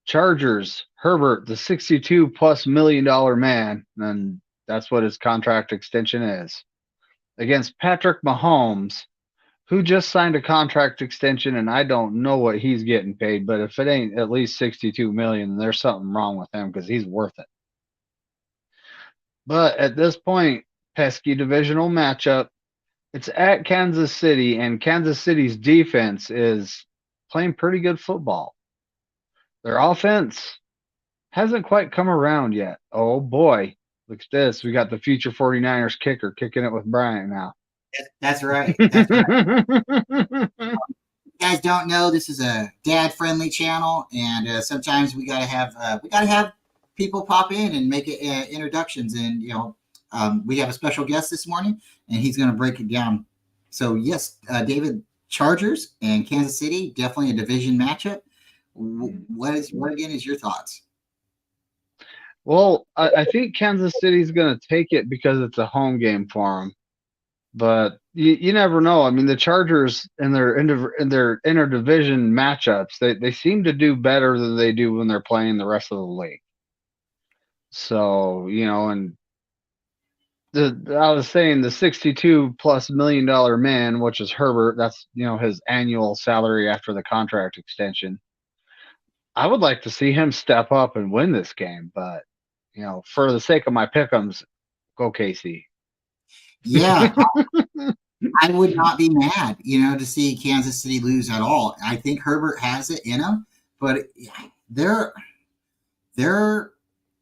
S2: Chargers, Herbert, the $62+ million man, and that's what his contract extension is, against Patrick Mahomes, who just signed a contract extension, and I don't know what he's getting paid, but if it ain't at least $62 million, there's something wrong with him because he's worth it. But at this point, pesky divisional matchup. It's at Kansas City, and Kansas City's defense is playing pretty good football. Their offense hasn't quite come around yet. Oh boy, look at this. We got the future 49ers kicker kicking it with Bryant now.
S1: That's right. That's right. You guys don't know, this is a dad-friendly channel, and sometimes we gotta have people pop in and make introductions. And we have a special guest this morning, and he's going to break it down. So yes, David, Chargers and Kansas City, definitely a division matchup. What again is your thoughts?
S2: Well, I think Kansas City's going to take it because it's a home game for them. But you never know. I mean, the Chargers in their interdivision matchups, they seem to do better than they do when they're playing the rest of the league. So, and I was saying the $62+ million man, which is Herbert, that's his annual salary after the contract extension. I would like to see him step up and win this game, but for the sake of my pick'ems, go KC.
S1: Yeah, I would not be mad, to see Kansas City lose at all. I think Herbert has it in him, but they're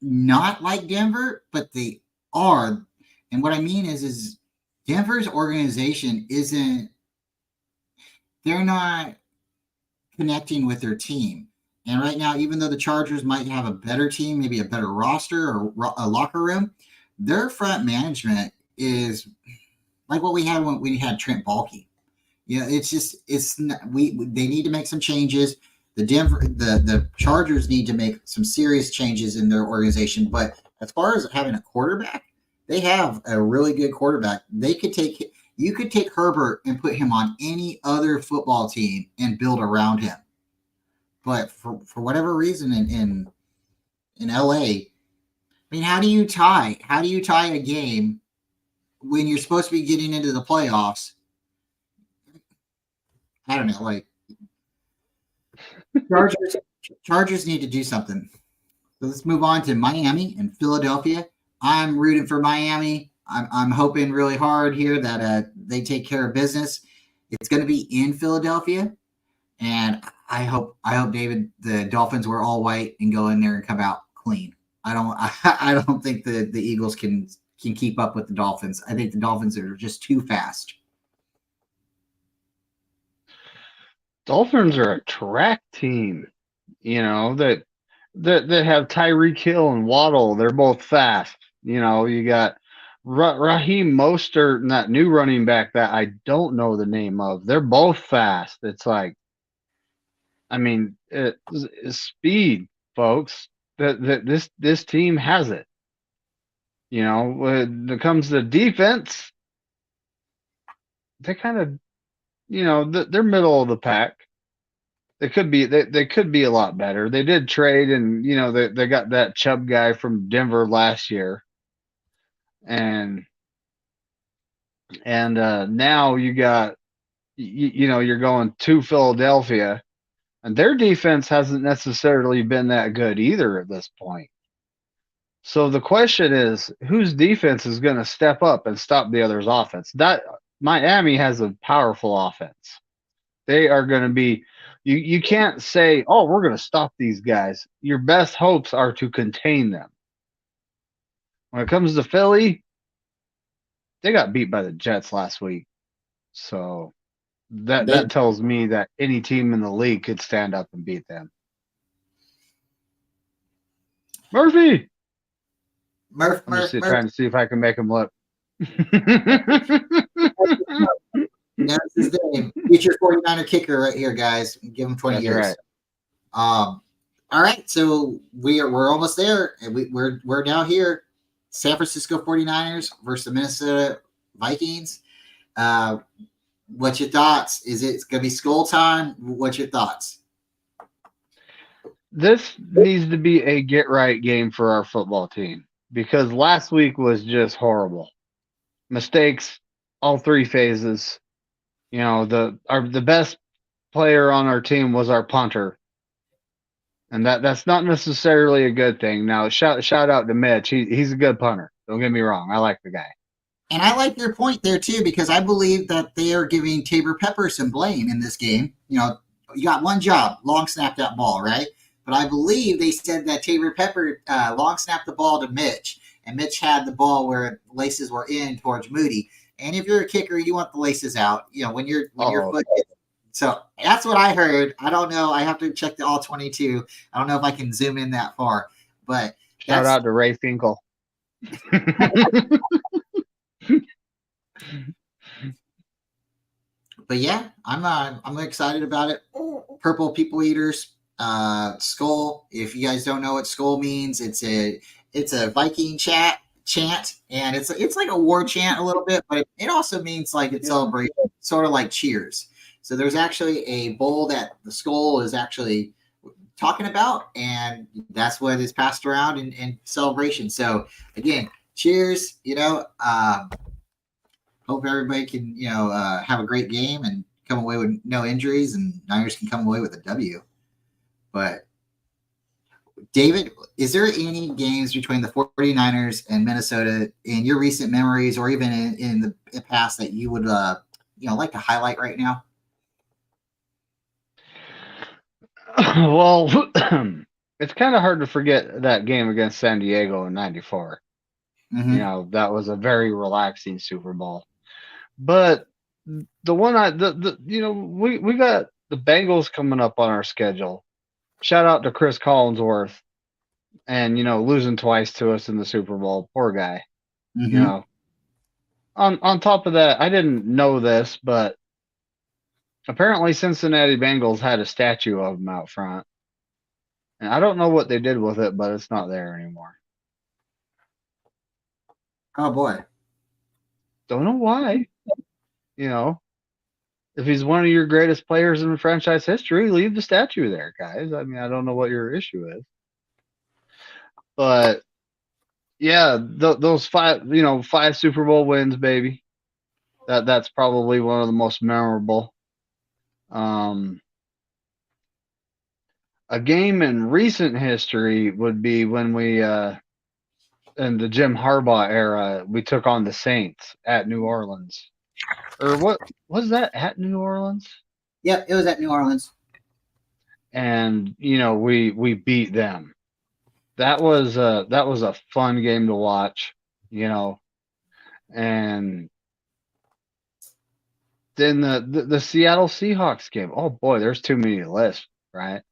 S1: not like Denver, but they are. And what I mean is Denver's organization they're not connecting with their team. And right now, even though the Chargers might have a better team, maybe a better roster or a locker room, their front management is like what we had when we had Trent Baalke. They need to make some changes. The Chargers need to make some serious changes in their organization. But as far as having a quarterback, they have a really good quarterback. They could take, You could take Herbert and put him on any other football team and build around him. But for whatever reason in LA, I mean, how do you tie? How do you tie a game when you're supposed to be getting into the playoffs? I don't know. Like Chargers, Chargers need to do something. So let's move on to Miami and Philadelphia. I'm rooting for Miami. I'm hoping really hard here that they take care of business. It's going to be in Philadelphia, and I hope David the Dolphins wear all white and go in there and come out clean. I don't think the Eagles can keep up with the Dolphins. I think the Dolphins are just too fast.
S2: Dolphins are a track team, that have Tyreek Hill and Waddle. They're both fast. You got Raheem Mostert and that new running back that I don't know the name of. They're both fast. It's like, I mean, it's speed, folks. This team has it. When it comes to defense, they kind of, they're middle of the pack. They could be a lot better. They did trade, and they got that Chubb guy from Denver last year, and now you got you're going to Philadelphia, and their defense hasn't necessarily been that good either at this point. So the question is, whose defense is going to step up and stop the other's offense? That Miami has a powerful offense. They are going to be. You can't say, oh, we're going to stop these guys. Your best hopes are to contain them. When it comes to Philly, they got beat by the Jets last week. So that tells me that any team in the league could stand up and beat them. Murphy! I'm just trying to see if I can make him look.
S1: That's his name. Future 49er kicker right here, guys. Give him 20
S2: That's
S1: years.
S2: Right.
S1: All right, so we're almost there, and we're now here. San Francisco 49ers versus the Minnesota Vikings. What's your thoughts? Is it going to be skull time? What's your thoughts?
S2: This needs to be a get right game for our football team because last week was just horrible. Mistakes, all three phases. The best player on our team was our punter, and that's not necessarily a good thing. Now, shout out to Mitch. He's a good punter. Don't get me wrong. I like the guy.
S1: And I like your point there too, because I believe that they are giving Tabor Pepper some blame in this game. You got one job, long snap that ball, right? But I believe they said that Tabor Pepper long snapped the ball to Mitch, and Mitch had the ball where laces were in towards Moody. And if you're a kicker, you want the laces out. When your foot. So that's what I heard. I don't know. I have to check the all 22. I don't know if I can zoom in that far. But
S2: shout out to Ray Finkel.
S1: But yeah, I'm excited about it. Purple People Eaters, skull. If you guys don't know what skull means, it's a Viking chant, and it's like a war chant a little bit, but it also means like it's celebration, sort of like cheers. So there's actually a bowl that the skull is actually talking about, and that's what is passed around in celebration. So again, cheers. Hope everybody can have a great game and come away with no injuries, and Niners can come away with a W. But David, is there any games between the 49ers and Minnesota in your recent memories, or even in the past, that you would like to highlight right now?
S2: Well, it's kind of hard to forget that game against San Diego in '94. Mm-hmm. That was a very relaxing Super Bowl. But the one we got the Bengals coming up on our schedule. Shout out to Chris Collinsworth, and losing twice to us in the Super Bowl. Poor guy. Mm-hmm. On top of that, I didn't know this, but apparently Cincinnati Bengals had a statue of him out front, and I don't know what they did with it, but it's not there anymore.
S1: Oh boy,
S2: don't know why. You know, if he's one of your greatest players in franchise history, leave the statue there, guys. I mean, I don't know what your issue is, but yeah, those five, 5 Super Bowl wins, baby. That's probably one of the most memorable. Um, a game in recent history would be when we, in the Jim Harbaugh era, we took on the Saints at New Orleans. Or what was that at New Orleans?
S1: Yep, it was at New Orleans.
S2: And we beat them. That was a fun game to watch, and then the Seattle Seahawks game. Oh boy, there's too many to list, right?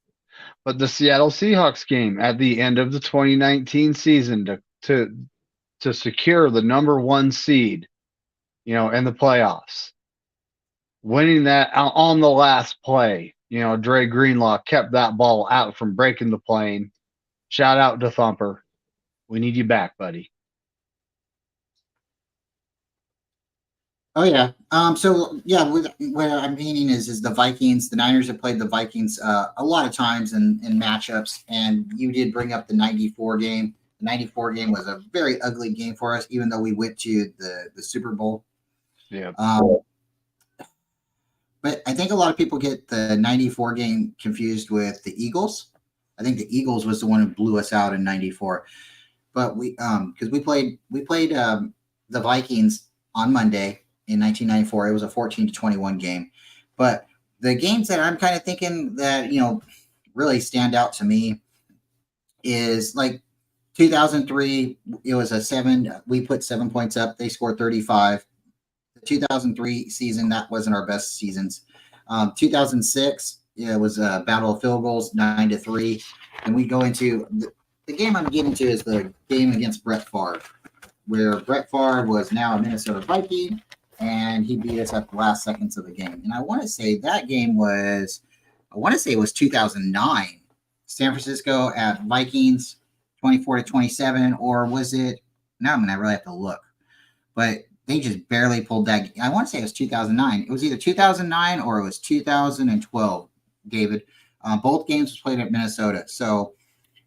S2: But the Seattle Seahawks game at the end of the 2019 season to secure the number 1 seed, in the playoffs, winning that on the last play. Dre Greenlaw kept that ball out from breaking the plane. Shout out to Thumper. We need you back, buddy.
S1: Oh yeah. So yeah, what I'm meaning is the Vikings. The Niners have played the Vikings a lot of times in matchups, and you did bring up the '94 game. The '94 game was a very ugly game for us, even though we went to the Super Bowl.
S2: Yeah.
S1: But I think a lot of people get the '94 game confused with the Eagles. I think the Eagles was the one who blew us out in '94. But because we played the Vikings on Monday in 1994. It was a 14-21 game. But the games that I'm kind of thinking that, really stand out to me is like 2003. It was we put 7 points up. They scored 35. The 2003 season, that wasn't our best seasons. 2006, it was a battle of field goals, 9-3. And we go into the game I'm getting to is the game against Brett Favre, where Brett Favre was now a Minnesota Viking, and he beat us at the last seconds of the game. And I want to say that game was, it was 2009. San Francisco at Vikings, 24-27, or was it? Now I'm gonna really have to look, but they just barely pulled that. I want to say it was 2009. It was either 2009 or it was 2012. David, both games was played at Minnesota. So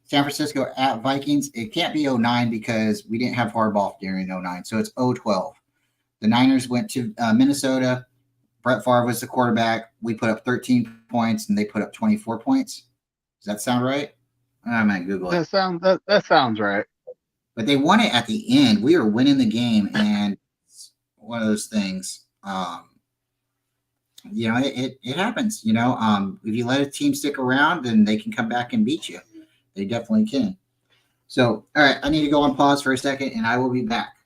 S1: San Francisco at Vikings. It can't be 09 because we didn't have Harbaugh during 09. So it's 012. The Niners went to Minnesota. Brett Favre was the quarterback. We put up 13 points and they put up 24 points. Does that sound right? I'm going to Google it.
S2: That sounds right.
S1: But they won it at the end. We were winning the game, and it's one of those things. It happens. If you let a team stick around, then they can come back and beat you. They definitely can. So, all right, I need to go on pause for a second, and I will be back.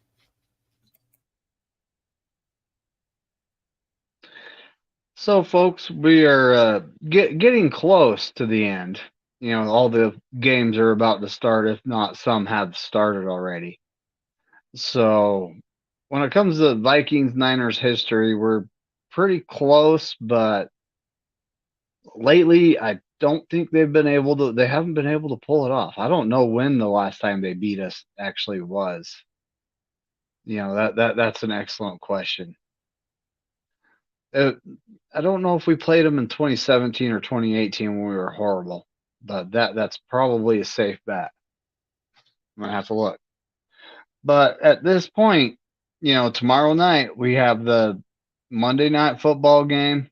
S2: So, folks, we are getting close to the end. All the games are about to start, if not some have started already. So, when it comes to Vikings Niners history, we're pretty close, but lately I don't think they haven't been able to pull it off. I don't know when the last time they beat us actually was. That's an excellent question. I don't know if we played them in 2017 or 2018 when we were horrible, but that's probably a safe bet. I'm gonna have to look. But at this point, tomorrow night we have the Monday Night Football game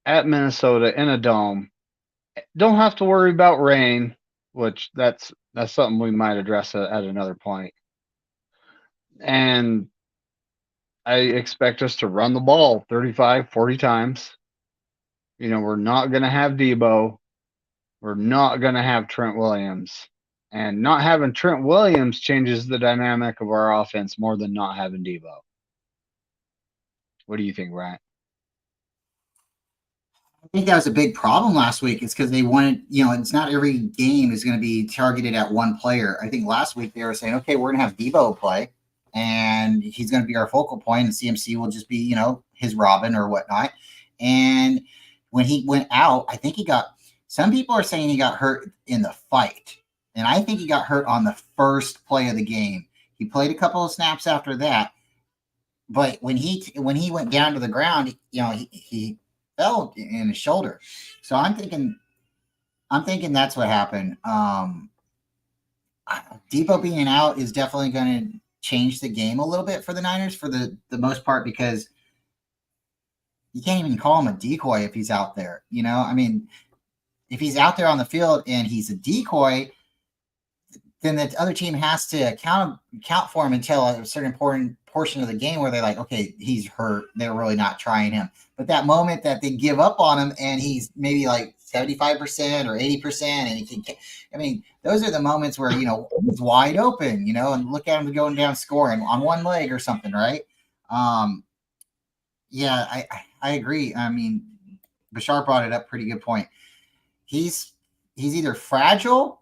S2: at Minnesota in a dome. Don't have to worry about rain, which that's something we might address at another point. And I expect us to run the ball 35, 40 times. We're not going to have Debo. We're not going to have Trent Williams. And not having Trent Williams changes the dynamic of our offense more than not having Debo. What do you think, Ryan?
S1: I think that was a big problem last week. It's because they wanted, it's not every game is going to be targeted at one player. I think last week they were saying, okay, we're going to have Debo play, and he's going to be our focal point, and CMC will just be, his Robin or whatnot. And when he went out, I think some people are saying he got hurt in the fight. And I think he got hurt on the first play of the game. He played a couple of snaps after that. but when he went down to the ground, he fell in his shoulder. So I'm thinking that's what happened. Debo being out is definitely going to change the game a little bit for the Niners for the most part, because you can't even call him a decoy if he's out there. I mean, if he's out there on the field and he's a decoy, then the other team has to account for him until a certain important portion of the game where they're like, okay, he's hurt. They're really not trying him. But that moment that they give up on him and he's maybe like 75% or 80%, and he can, I mean, those are the moments where, he's wide open, and look at him going down scoring on one leg or something, right? Yeah, I agree. I mean, Bashar brought it up. Pretty good point. He's either fragile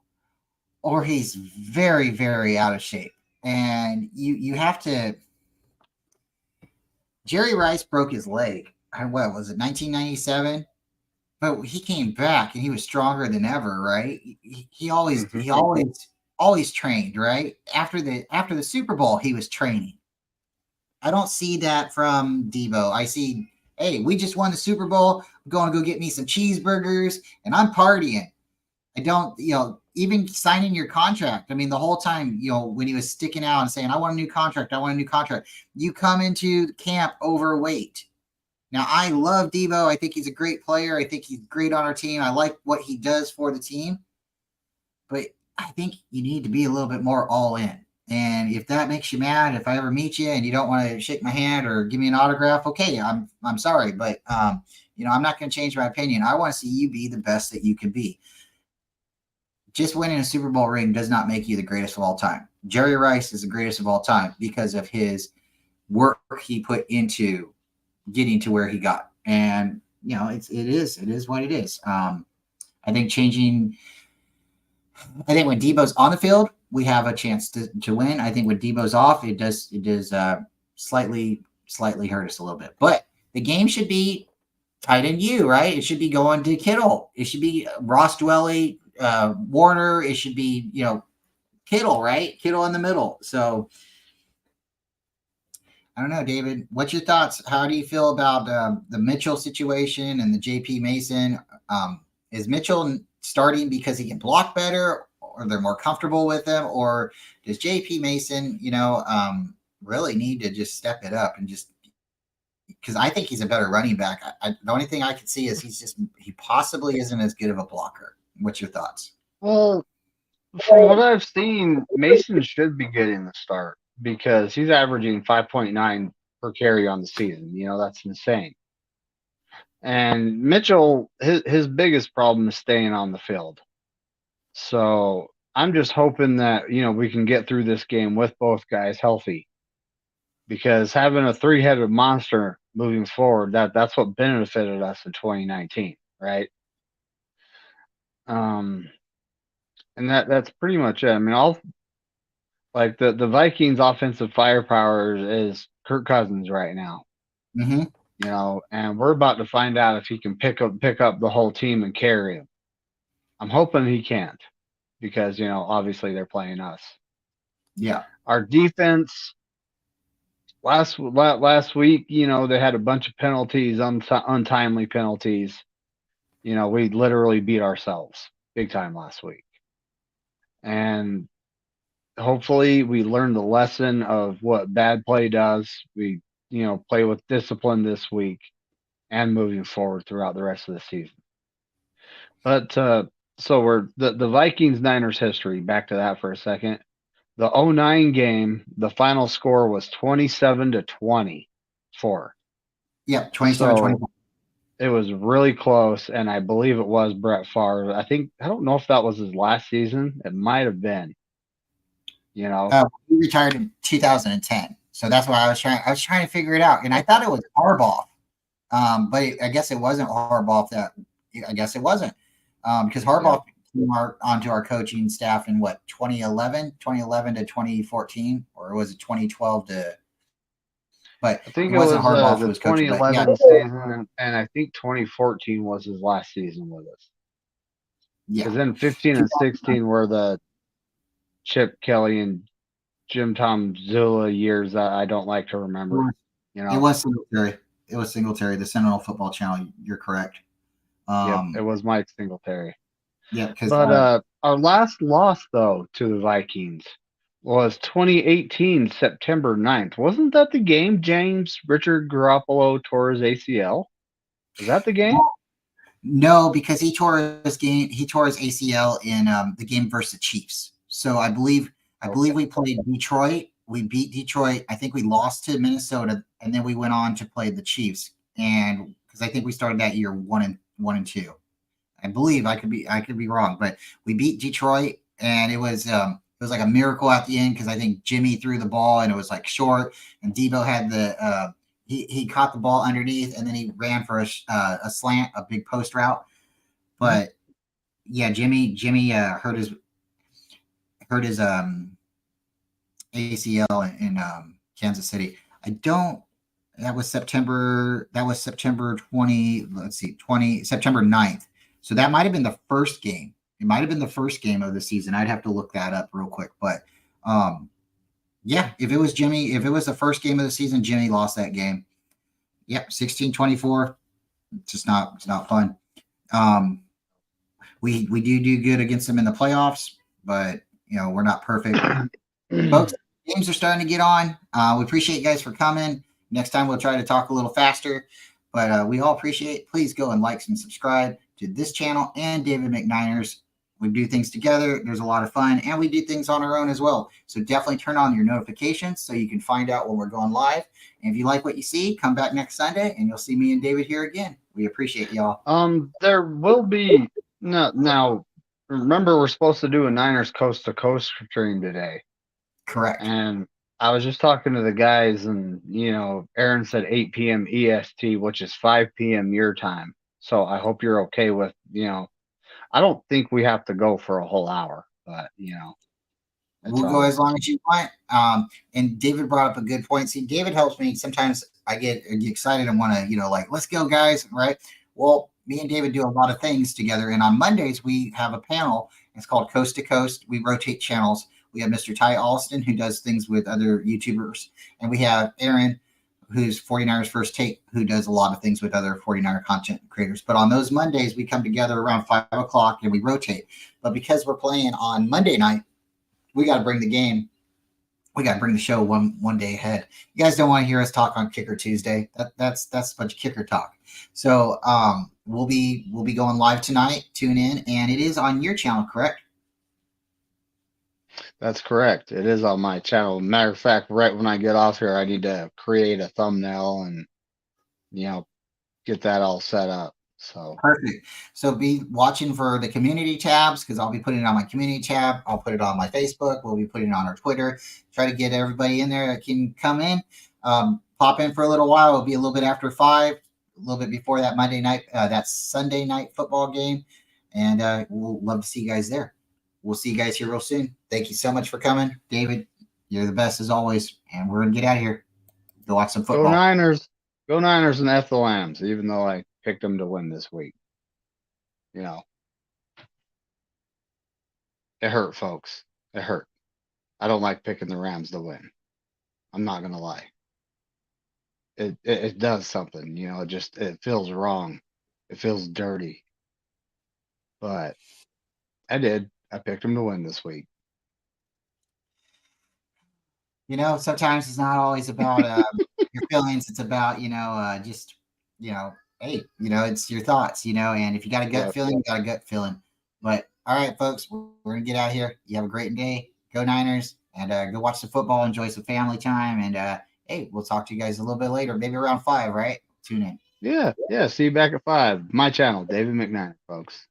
S1: or he's very, very out of shape. And you have to. Jerry Rice broke his leg. What was it, 1997? But he came back and he was stronger than ever, right? He always trained, right? After the Super Bowl, he was training. I don't see that from Debo. I see, hey, we just won the Super Bowl. I'm going to go get me some cheeseburgers and I'm partying. I don't, even signing your contract. I mean, the whole time, when he was sticking out and saying, I want a new contract, you come into camp overweight. Now, I love Debo. I think he's a great player. I think he's great on our team. I like what he does for the team. But I think you need to be a little bit more all in. And if that makes you mad, if I ever meet you and you don't want to shake my hand or give me an autograph, okay, I'm sorry. But, I'm not going to change my opinion. I want to see you be the best that you can be. Just winning a Super Bowl ring does not make you the greatest of all time. Jerry Rice is the greatest of all time because of his work he put into getting to where he got. And, it is what it is. I think when Debo's on the field, we have a chance to win. I think when Debo's off, it does slightly hurt us a little bit. But the game should be tight end you, right? It should be going to Kittle. It should be Ross Dwelley, Warner. It should be, Kittle, right? Kittle in the middle. So I don't know, David. What's your thoughts? How do you feel about the Mitchell situation and the JP Mason? Is Mitchell starting because he can block better, or they're more comfortable with him, or does JP Mason, really need to just step it up and just, because I think he's a better running back. The only thing I can see is he possibly isn't as good of a blocker. What's your thoughts?
S2: Well, from what I've seen, Mason should be getting the start because he's averaging 5.9 per carry on the season. That's insane. And Mitchell, his biggest problem is staying on the field. So I'm just hoping that, we can get through this game with both guys healthy, because having a three-headed monster moving forward, that's what benefited us in 2019, right? And that's pretty much it. I mean, like the Vikings offensive firepower is Kirk Cousins right now.
S1: Mm-hmm.
S2: And we're about to find out if he can pick up the whole team and carry him. I'm hoping he can't, because obviously they're playing us.
S1: Yeah.
S2: Our defense last week, they had a bunch of penalties, untimely penalties. We literally beat ourselves big time last week. And hopefully we learned the lesson of what bad play does. We, play with discipline this week and moving forward throughout the rest of the season. But so we're the Vikings Niners history, back to that for a second. The 2009 game, the final score was 27-24.
S1: Yeah, 27-24.
S2: It was really close, and I believe it was Brett Favre. I don't know if that was his last season. It might have been.
S1: He retired in 2010, so that's why I was trying to figure it out, and I thought it was Harbaugh, but I guess it wasn't Harbaugh. I guess it wasn't, because Harbaugh came onto our coaching staff in 2011 to 2014, or was it 2012 to? But
S2: I think it wasn't Harbaugh who was coaching. 2011 season, and I think 2014 was his last season with us. Yeah, because then 15 and 16 were the Chip Kelly and Jim Tom Zilla years that I don't like to remember. You
S1: It
S2: know,
S1: was Singletary. It was Singletary, the Sentinel Football Channel. You're correct.
S2: yep, it was Mike Singletary.
S1: Yeah, because
S2: But our last loss though to the Vikings was 2018 September 9th. Wasn't that the game James Richard Garoppolo tore his ACL? Was that the game?
S1: no, because he tore his ACL in the game versus the Chiefs. So I believe
S2: Okay.
S1: we played Detroit. We beat Detroit. I think we lost to Minnesota, and then we went on to play the Chiefs. And because I think we started that year 1-2. I believe I could be wrong, but we beat Detroit, and it was like a miracle at the end because I think Jimmy threw the ball and it was like short, and Debo had he caught the ball underneath, and then he ran for a slant, a big post route.
S2: Mhm.
S1: But yeah, Jimmy hurt his ACL in Kansas City. I don't. That was September 20. Let's see, 20 September 9th. So that might have been the first game. It might have been the first game of the season. I'd have to look that up real quick. But um, yeah, if it was the first game of the season, Jimmy lost that game. Yep, 16-24. It's not fun. Um, we do good against them in the playoffs, but we're not perfect. Folks, games are starting to get on. We appreciate you guys for coming. Next time we'll try to talk a little faster, but we all appreciate it. Please go and like and subscribe to this channel and David McNiners. We do things together. There's a lot of fun, and we do things on our own as well. So definitely turn on your notifications so you can find out when we're going live. And if you like what you see, come back next Sunday, and you'll see me and David here again. We appreciate y'all.
S2: There will be no now. Remember, we're supposed to do a Niners Coast to Coast stream today,
S1: Correct.
S2: and I was just talking to the guys, and Aaron said 8 p.m. EST, which is 5 p.m. your time. So I hope you're okay with I don't think we have to go for a whole hour, but it's
S1: We'll go
S2: all.
S1: as long as you want. And David brought up a good point. See, David helps me. Sometimes I get excited and want to, like, let's go, guys. Right. Well, me and David do a lot of things together. And on Mondays, we have a panel. It's called Coast to Coast. We rotate channels. We have Mr. Ty Alston, who does things with other YouTubers. And we have Aaron, who's 49ers First Take, who does a lot of things with other 49er content creators. But on those Mondays, we come together around 5 o'clock and we rotate. But because we're playing on Monday night, we got to bring the game. We got to bring the show one day ahead. You guys don't want to hear us talk on Kicker Tuesday. That's a bunch of kicker talk. So we'll be going live tonight. Tune in, and it is on your channel, correct?
S2: That's correct. It is on my channel. Matter of fact, right when I get off here, I need to create a thumbnail and get that all set up. So
S1: Perfect. So be watching for the community tabs because I'll be putting it on my community tab. I'll put it on my Facebook. We'll be putting it on our Twitter. Try to get everybody in there that can come in. Pop in for a little while. It'll be a little bit after 5, a little bit before that Monday night, that Sunday night football game. And we'll love to see you guys there. We'll see you guys here real soon. Thank you so much for coming. David, you're the best as always. And we're going to get out of here. Go watch some
S2: go
S1: football.
S2: Niners, go Niners and F the Lambs, even though I picked them to win this week. It hurt, folks. It hurt. I don't like picking the Rams to win. I'm not gonna lie. It does something, it feels wrong. It feels dirty. But I did. I picked them to win this week.
S1: Sometimes it's not always about your feelings. It's about, just, hey, it's your thoughts, and if you got a gut feeling, you got a gut feeling. But all right, folks, we're going to get out of here. You have a great day. Go Niners, and go watch the football, enjoy some family time. And hey, we'll talk to you guys a little bit later, maybe around 5, right? Tune in.
S2: Yeah. See you back at 5. My channel, David McNiners, folks.